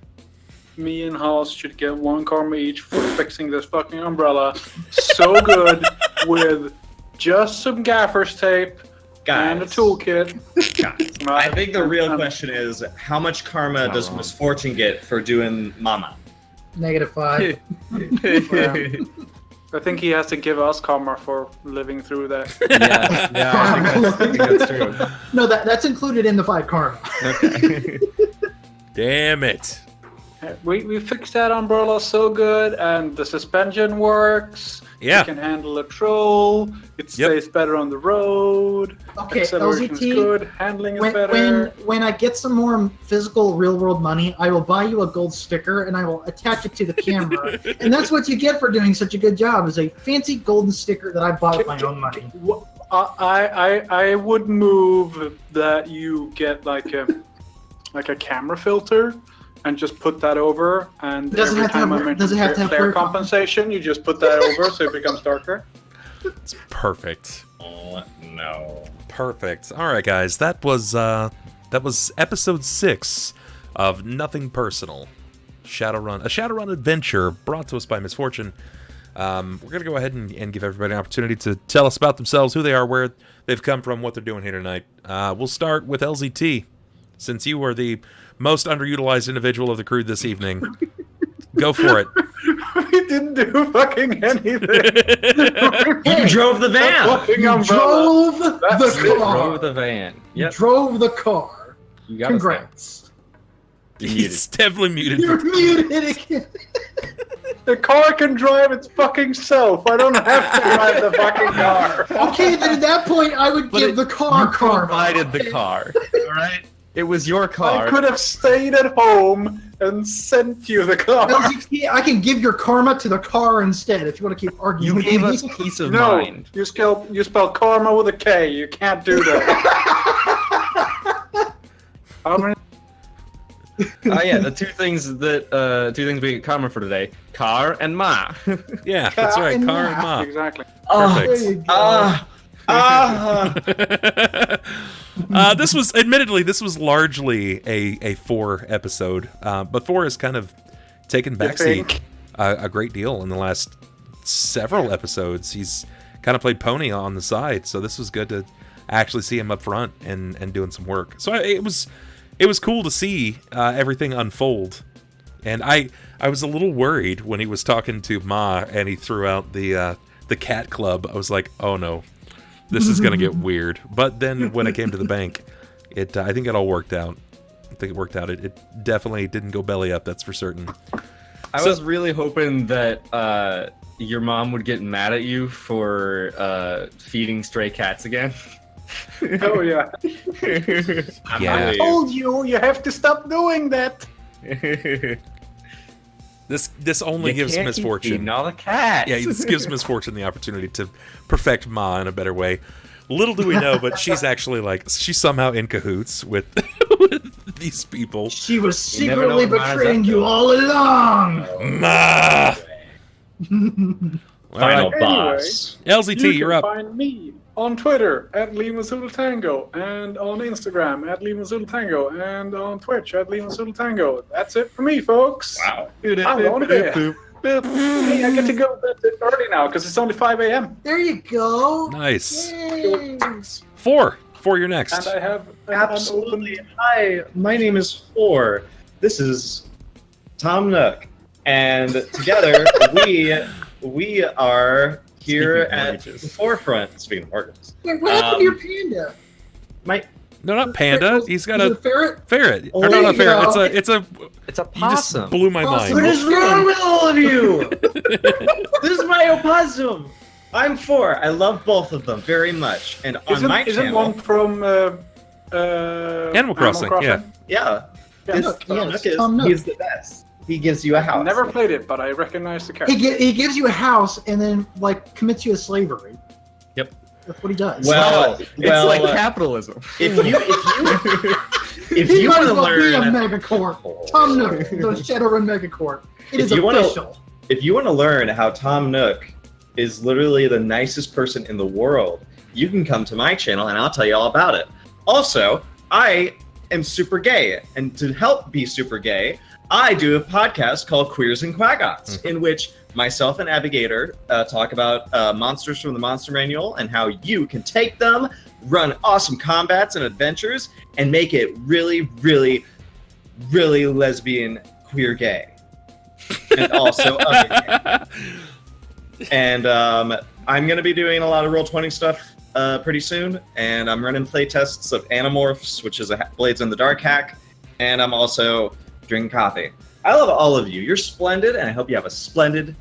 me and House should get 1 karma each for fixing this fucking umbrella so good with just some gaffer's tape and a Guys. toolkit. Guys, I think the real question is, how much karma Not does wrong. Misfortune get for doing Mama? -5. I think he has to give us karma for living through that. I think that's true. No, that's included in the 5 karma. Okay. Damn it. We fixed that umbrella so good, and the suspension works. Yeah. You can handle a troll. It stays better on the road. Okay, Acceleration's LZT, good. Handling is better. when I get some more physical real world money, I will buy you a gold sticker and I will attach it to the camera. And that's what you get for doing such a good job, is a fancy golden sticker that I bought with my own money. I would move that you get like a camera filter and just put that over, and Does it every have to time have- I mention does it have to have flare flare compensation, you just put that over so it becomes darker. It's perfect. Oh, no. Perfect. All right, guys. That was episode 6 of Nothing Personal, Shadowrun, a Shadowrun adventure brought to us by Misfortune. We're gonna go ahead and give everybody an opportunity to tell us about themselves, who they are, where they've come from, what they're doing here tonight. We'll start with LZT, since you are the most underutilized individual of the crew this evening. Go for it. We didn't do fucking anything. You drove the van! Fucking You umbrella. drove That's the it. car. Drove the van. You Yep. drove the car. You got Congrats. He's definitely muted. You're muted again. The car can drive its fucking self. I don't have to drive the fucking car. Okay, then at that point, I would But give the car You karma. provided the Okay. car. All right. It was your car. I could have stayed at home and sent you the car. LZT, I can give your karma to the car instead if you want to keep arguing You with gave me. us peace of No, mind. you spell karma with a K. You can't do that. How many? Yeah, the two things we get common for today: car and ma. Yeah, that's right. and Car and Ma. Ma. Exactly. There you go. This was largely a 4 episode, but 4 has kind of taken backseat think? a great deal in the last several episodes. He's kind of played pony on the side, so this was good to actually see him up front and doing some work. So it was cool to see everything unfold, and I was a little worried when he was talking to Ma and he threw out the cat club. I was like, oh no. This is gonna get weird. But then when it came to the bank, I think it all worked out. I think it worked out. It definitely didn't go belly up, that's for certain. I was really hoping that your mom would get mad at you for feeding stray cats again. Oh yeah. Yeah. I told you, you have to stop doing that. This only You gives can't keep Misfortune. feeding all the cats. Yeah, this gives Misfortune the opportunity to perfect Ma in a better way. Little do we know, but she's actually she's somehow in cahoots with these people. She was You never know secretly what Ma's betraying up you to. all along. Ma! All Final right. boss. LZT, You you're can up. find me on Twitter at LimaZuluTango and on Instagram at LimaZuluTango and on Twitch at LimaZuluTango. That's it for me, folks. Wow. I'm going to bed. Hey, I get to go to bed early now because it's only 5 a.m. There you go. Nice. Yay. 4. You're next. And I have an Absolutely. Hi, my name is Four. This is Tom Nook, and together we are here Speaking of at mortgages. the forefront. Speaking of mortgages, Wait, what happened to your panda? No, not panda. He's got Was it a ferret? ferret. Oh, Or there not a you ferret. go. It's a. It's a You just possum. blew my Possum. what mind. is wrong with all of you? This is my opossum. I'm Four. I love both of them very much, and on my isn't channel, one from Animal Crossing, yeah. yeah, Yeah, Nook is Tom Nook. he's the best. He gives you a house. Never played it, but I recognize the He, character. he gives you a house and then like commits you to slavery. Yep. That's what he does. Well, It's like capitalism. if he you might want as to well be a learn, megacorp. Tom Nook, the Shadowrun megacorp. It If is you wanna- official. if you want to learn how Tom Nook is literally the nicest person in the world, you can come to my channel and I'll tell you all about it. Also, I am super gay, and to help be super gay, I do a podcast called Queers and Quaggots, in which myself and Abigator talk about monsters from the Monster Manual and how you can take them, run awesome combats and adventures, and make it really, really, really lesbian queer gay. And also other gay. And I'm going to be doing a lot of Roll20 stuff pretty soon, and I'm running play tests of Animorphs, which is a Blades in the Dark hack, and I'm also drinking coffee. I love all of you. You're splendid, and I hope you have a splendid,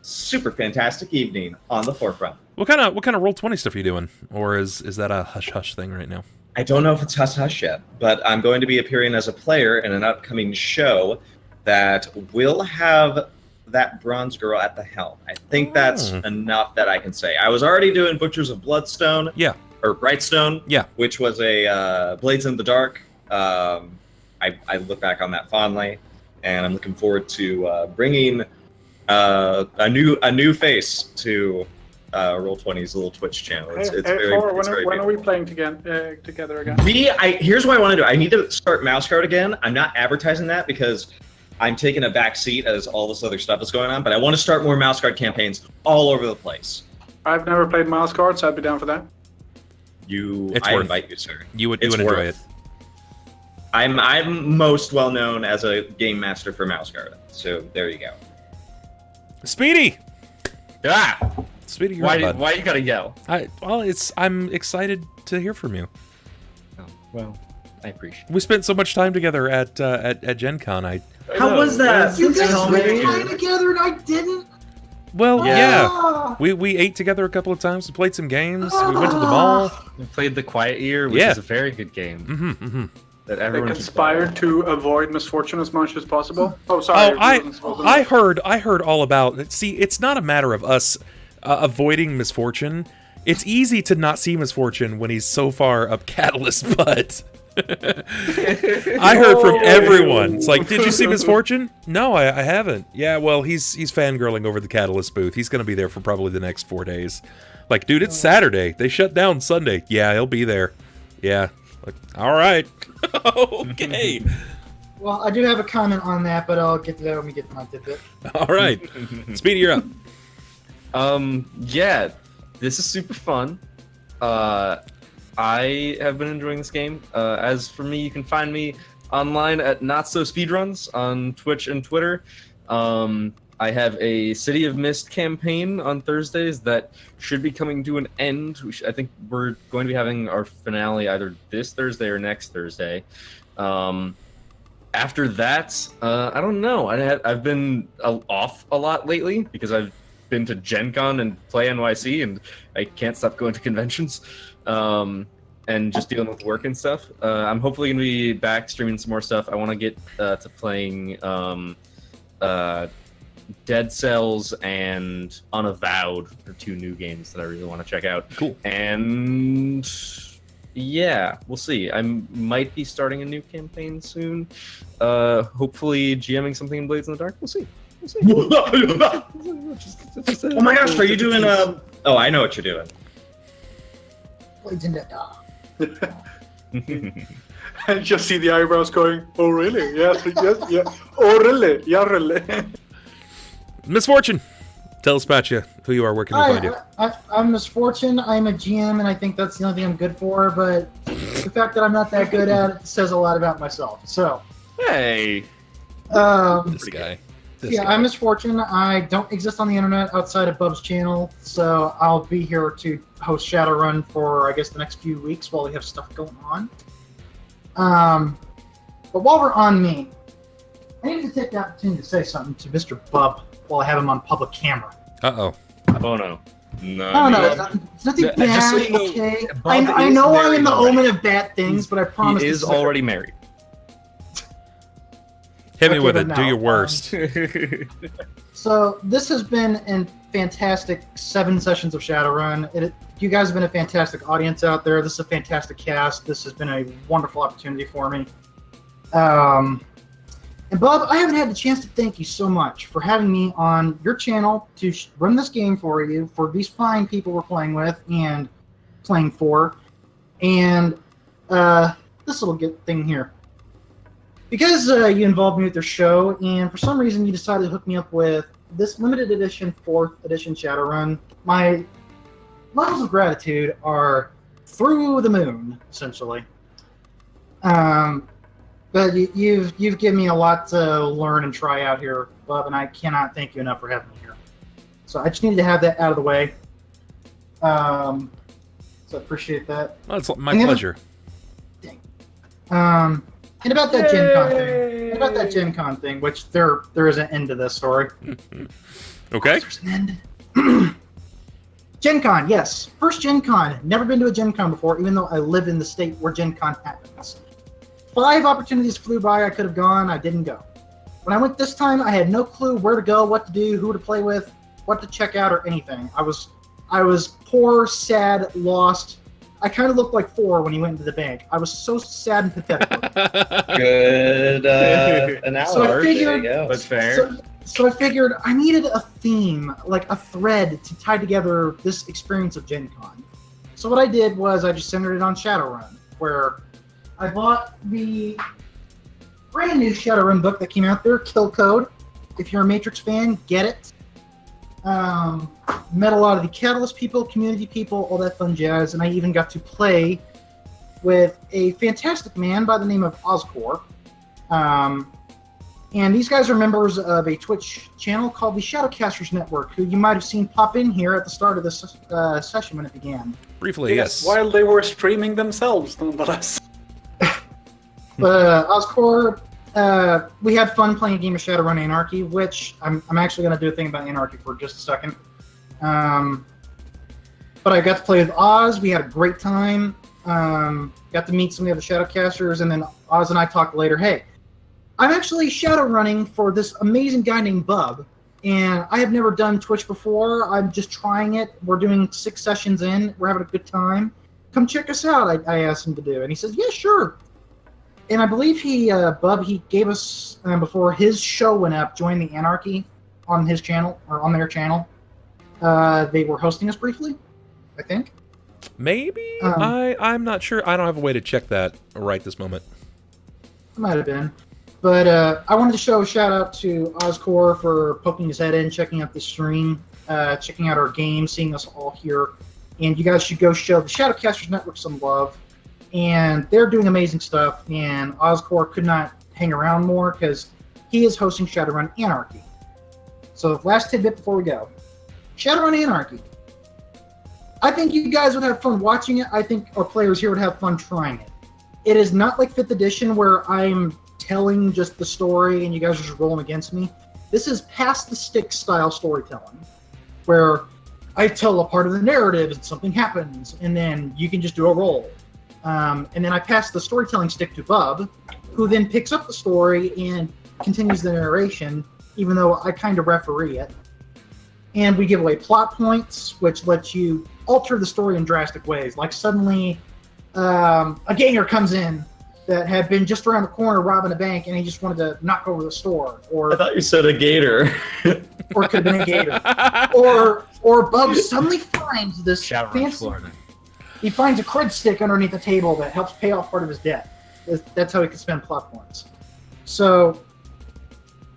super fantastic evening on the forefront. What kind of Roll20 stuff are you doing? Or is that a hush-hush thing right now? I don't know if it's hush hush yet, but I'm going to be appearing as a player in an upcoming show that will have that bronze girl at the helm. I think that's enough that I can say. I was already doing Butchers of Bloodstone. Yeah. Or Brightstone. Yeah. Which was a Blades in the Dark. I look back on that fondly, and I'm looking forward to bringing a new face to Roll20's little Twitch channel. It's very, Four, it's very when are beautiful. we playing together again? Here's what I want to do. I need to start Mouse Guard again. I'm not advertising that because I'm taking a back seat as all this other stuff is going on, but I want to start more Mouse Guard campaigns all over the place. I've never played Mouse Guard, so I'd be down for that. It's I worth. invite you, sir. You would It's enjoy worth. it. I'm most well known as a game master for Mouse Guard, so there you go. Speedy! Ah! Speedy, you're Why, up, bud. why you gotta yell? I'm excited to hear from you. Oh, well, I appreciate We spent so much time together at Gen Con. How was that? You Please guys tell spent me. time together and I didn't? Yeah. Ah. We ate together a couple of times. We played some games. We went to the mall. We played The Quiet Year, which Yeah. is a very good game Mm-hmm. that They everyone should conspire play. to avoid misfortune as much as possible. Oh, sorry. Oh, I heard all about. See, it's not a matter of us avoiding misfortune. It's easy to not see misfortune when he's so far up Catalyst's butt. I heard from everyone. It's like, did you see Misfortune? No, I haven't. Yeah, well, he's fangirling over the Catalyst booth. He's going to be there for probably the next 4 days. Like, dude, it's Saturday. They shut down Sunday. Yeah, he'll be there. Yeah. Like, all right. Okay. Well, I do have a comment on that, but I'll get to that when we get to my tidbit. All right. Speedy, you're up. Yeah, this is super fun. I have been enjoying this game. As for me, you can find me online at NotSoSpeedRuns on Twitch and Twitter. I have a City of Mist campaign on Thursdays that should be coming to an end. I think we're going to be having our finale either this Thursday or next Thursday. After that, I don't know. I've been off a lot lately because I've been to Gen Con and Play NYC, and I can't stop going to conventions. And just dealing with work and stuff. I'm hopefully going to be back streaming some more stuff. I want to get to playing Dead Cells and Unavowed are 2 new games that I really want to check out. Cool. And yeah, we'll see. I might be starting a new campaign soon. Hopefully GMing something in Blades in the Dark. We'll see. Oh my gosh, are you doing Oh, I know what you're doing. And just see the eyebrows going, oh really? Yes, yes, yeah. Oh really? Yeah, really. Misfortune, tell us about you, who you are, where can we find you? I'm Misfortune. I'm a GM, and I think that's the only thing I'm good for. But the fact that I'm not that good at it says a lot about myself. So, Hey. This guy. I'm Misfortune. I don't exist on the internet outside of Bub's channel, so I'll be here to host Shadowrun for, I guess, the next few weeks while we have stuff going on. But while we're on me, I need to take the opportunity to say something to Mr. Bub while I have him on public camera. Uh-oh. Oh no. No, it's nothing bad, just so you know, okay? Bob I is know I'm married in the already. omen of bad things, but I promise He this is already married. Hit me Okay, with but it. no, Do your worst. So this has been a fantastic 7 sessions of Shadowrun. You guys have been a fantastic audience out there. This is a fantastic cast. This has been a wonderful opportunity for me. And Bob, I haven't had the chance to thank you so much for having me on your channel to run this game for you, for these fine people we're playing with and playing for, and this little thing here. Because you involved me with your show, and for some reason you decided to hook me up with this limited edition 4th edition Shadowrun, my levels of gratitude are through the moon, essentially. But you've given me a lot to learn and try out here, Bub, and I cannot thank you enough for having me here. So I just needed to have that out of the way. So I appreciate that. Oh, it's my pleasure. And about that Gen Con thing, which there is an end to this story. Okay. There's an end. Gen Con, yes. First Gen Con. Never been to a Gen Con before, even though I live in the state where Gen Con happens. 5 opportunities flew by. I could have gone. I didn't go. When I went this time, I had no clue where to go, what to do, who to play with, what to check out, or anything. I was poor, sad, lost. I kind of looked like 4 when he went into the bank. I was so sad and pathetic. Good analogy. So I figured- there you go. That's fair. So I figured I needed a theme, like a thread, to tie together this experience of Gen Con. So what I did was I just centered it on Shadowrun, where I bought the brand new Shadowrun book that came out there, Kill Code. If you're a Matrix fan, get it. Met a lot of the Catalyst people, community people, all that fun jazz, and I even got to play with a fantastic man by the name of Oscor. And these guys are members of a Twitch channel called the Shadowcasters Network, who you might have seen pop in here at the start of this session when it began. Briefly, yes. While they were streaming themselves, nonetheless. But Oscor, we had fun playing a game of Shadowrun Anarchy, which I'm actually going to do a thing about Anarchy for just a second. But I got to play with Oz. We had a great time. Got to meet some of the other Shadowcasters, and then Oz and I talked later. Hey, I'm actually Shadowrunning for this amazing guy named Bub, and I have never done Twitch before. I'm just trying it. We're doing 6 sessions in. We're having a good time. Come check us out, I asked him to do. And he says, yeah, sure. And I believe Bub, he gave us, before his show went up, joined the Anarchy on his channel, or on their channel. They were hosting us briefly, I think. Maybe? I'm not sure. I don't have a way to check that right this moment. It might have been. But I wanted to show a shout out to Oscor for poking his head in, checking out the stream, checking out our game, seeing us all here. And you guys should go show the Shadowcasters Network some love. And they're doing amazing stuff. And Oscor could not hang around more because he is hosting Shadowrun Anarchy. So last tidbit before we go. Shadowrun Anarchy. I think you guys would have fun watching it. I think our players here would have fun trying it. It is not like 5th edition where I'm telling just the story and you guys are just rolling against me. This is past the stick style storytelling, where I tell a part of the narrative and something happens, and then you can just do a roll. And then I pass the storytelling stick to Bub, who then picks up the story and continues the narration, even though I kind of referee it. And we give away plot points, which lets you alter the story in drastic ways. Like suddenly, a ganger comes in, that had been just around the corner robbing a bank, and he just wanted to knock over the store, I or thought you said a gator. it could have been a gator, or Bub suddenly finds this Shadowrun, fancy. Florida. He finds a cred stick underneath the table that helps pay off part of his debt. That's how he can spend plot points. So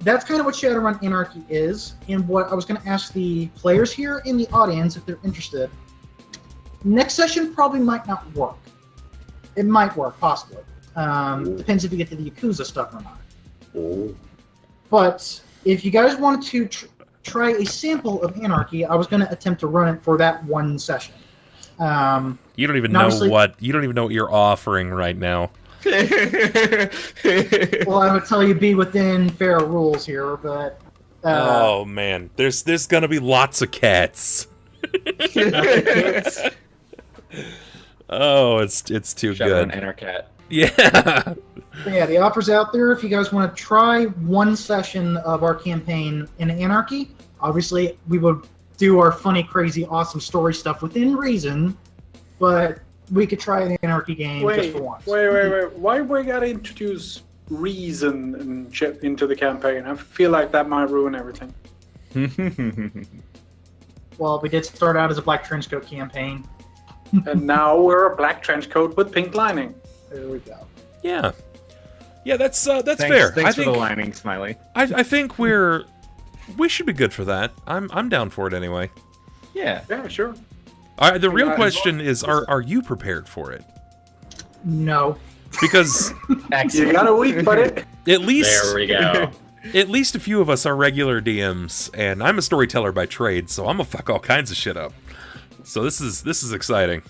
that's kind of what Shadowrun Anarchy is, and what I was going to ask the players here in the audience if they're interested. Next session probably might not work. It might work, possibly. Depends if you get to the Yakuza stuff or not. Oh. But if you guys wanted to try a sample of Anarchy, I was going to attempt to run it for that one session. You don't even know what you're offering right now. Well, I would tell you be within fair rules here, but Oh man, there's gonna be lots of cats. Oh, it's too Shadowrun good. Anarcat. Yeah. But yeah, the offer's out there. If you guys want to try one session of our campaign in Anarchy, obviously we would do our funny, crazy, awesome story stuff within reason, but we could try an Anarchy game just for once. Wait. Why we gotta introduce reason and shit into the campaign? I feel like that might ruin everything. Well, we did start out as a Black Trenchcoat campaign. And now we're a black trench coat with pink lining. There we go. Yeah. Yeah, that's Thanks, fair. Thanks I for think the lining, Smiley. I think we should be good for that. I'm down for it anyway. Yeah. Yeah, sure. All right, the real Yeah, question is, are you prepared for it? No. Because You got a week, buddy. at least There we go. at least a few of us are regular DMs, and I'm a storyteller by trade, so I'm gonna fuck all kinds of shit up. So this is exciting.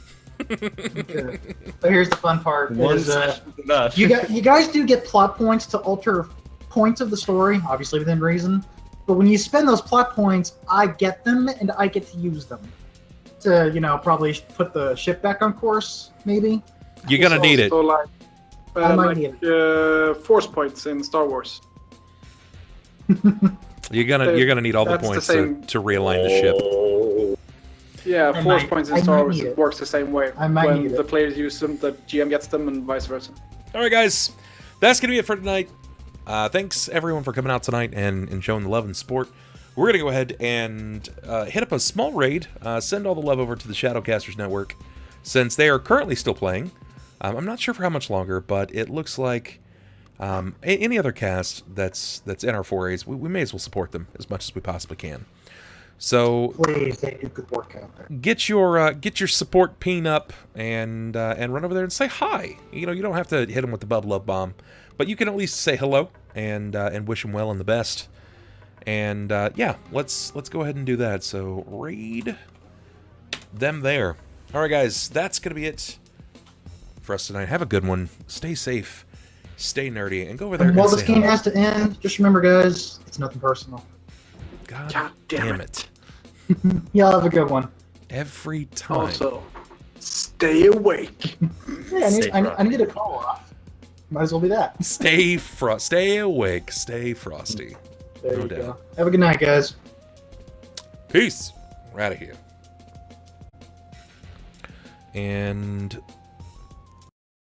Good. But here's the fun part. One Is, session's enough. you guys do get plot points to alter points of the story, obviously within reason. But when you spend those plot points, I get them, and I get to use them to, probably put the ship back on course, maybe. You're gonna need it. So like, I might need force points in Star Wars. You're gonna need all the That's the points same- to realign the ship. Yeah, I force might- points I in Star might Wars need it. works the same way. I might when need the it. players use them, the GM gets them, and vice versa. All right, guys, that's gonna be it for tonight. Thanks everyone for coming out tonight and showing the love and support. We're gonna go ahead and hit up a small raid. Send all the love over to the Shadowcasters Network, since they are currently still playing. I'm not sure for how much longer, but it looks like any other cast that's in our forays, we may as well support them as much as we possibly can. So Please, they do good work out there. get your support peen up and run over there and say hi. You don't have to hit them with the bub love bomb, but you can at least say hello and wish them well and the best. And yeah, let's go ahead and do that. So raid them there. All right, guys, that's gonna be it for us tonight. Have a good one. Stay safe. Stay nerdy, and go over there And while and this say game hello. has to end, just remember, guys, it's nothing personal. God God damn damn it! Y'all have a good one. Every time. Also, stay awake. Yeah, Stay I needed a call off. Might as well be that. Stay awake. Stay frosty. There No you doubt. go. Have a good night, guys. Peace. We're out of here. And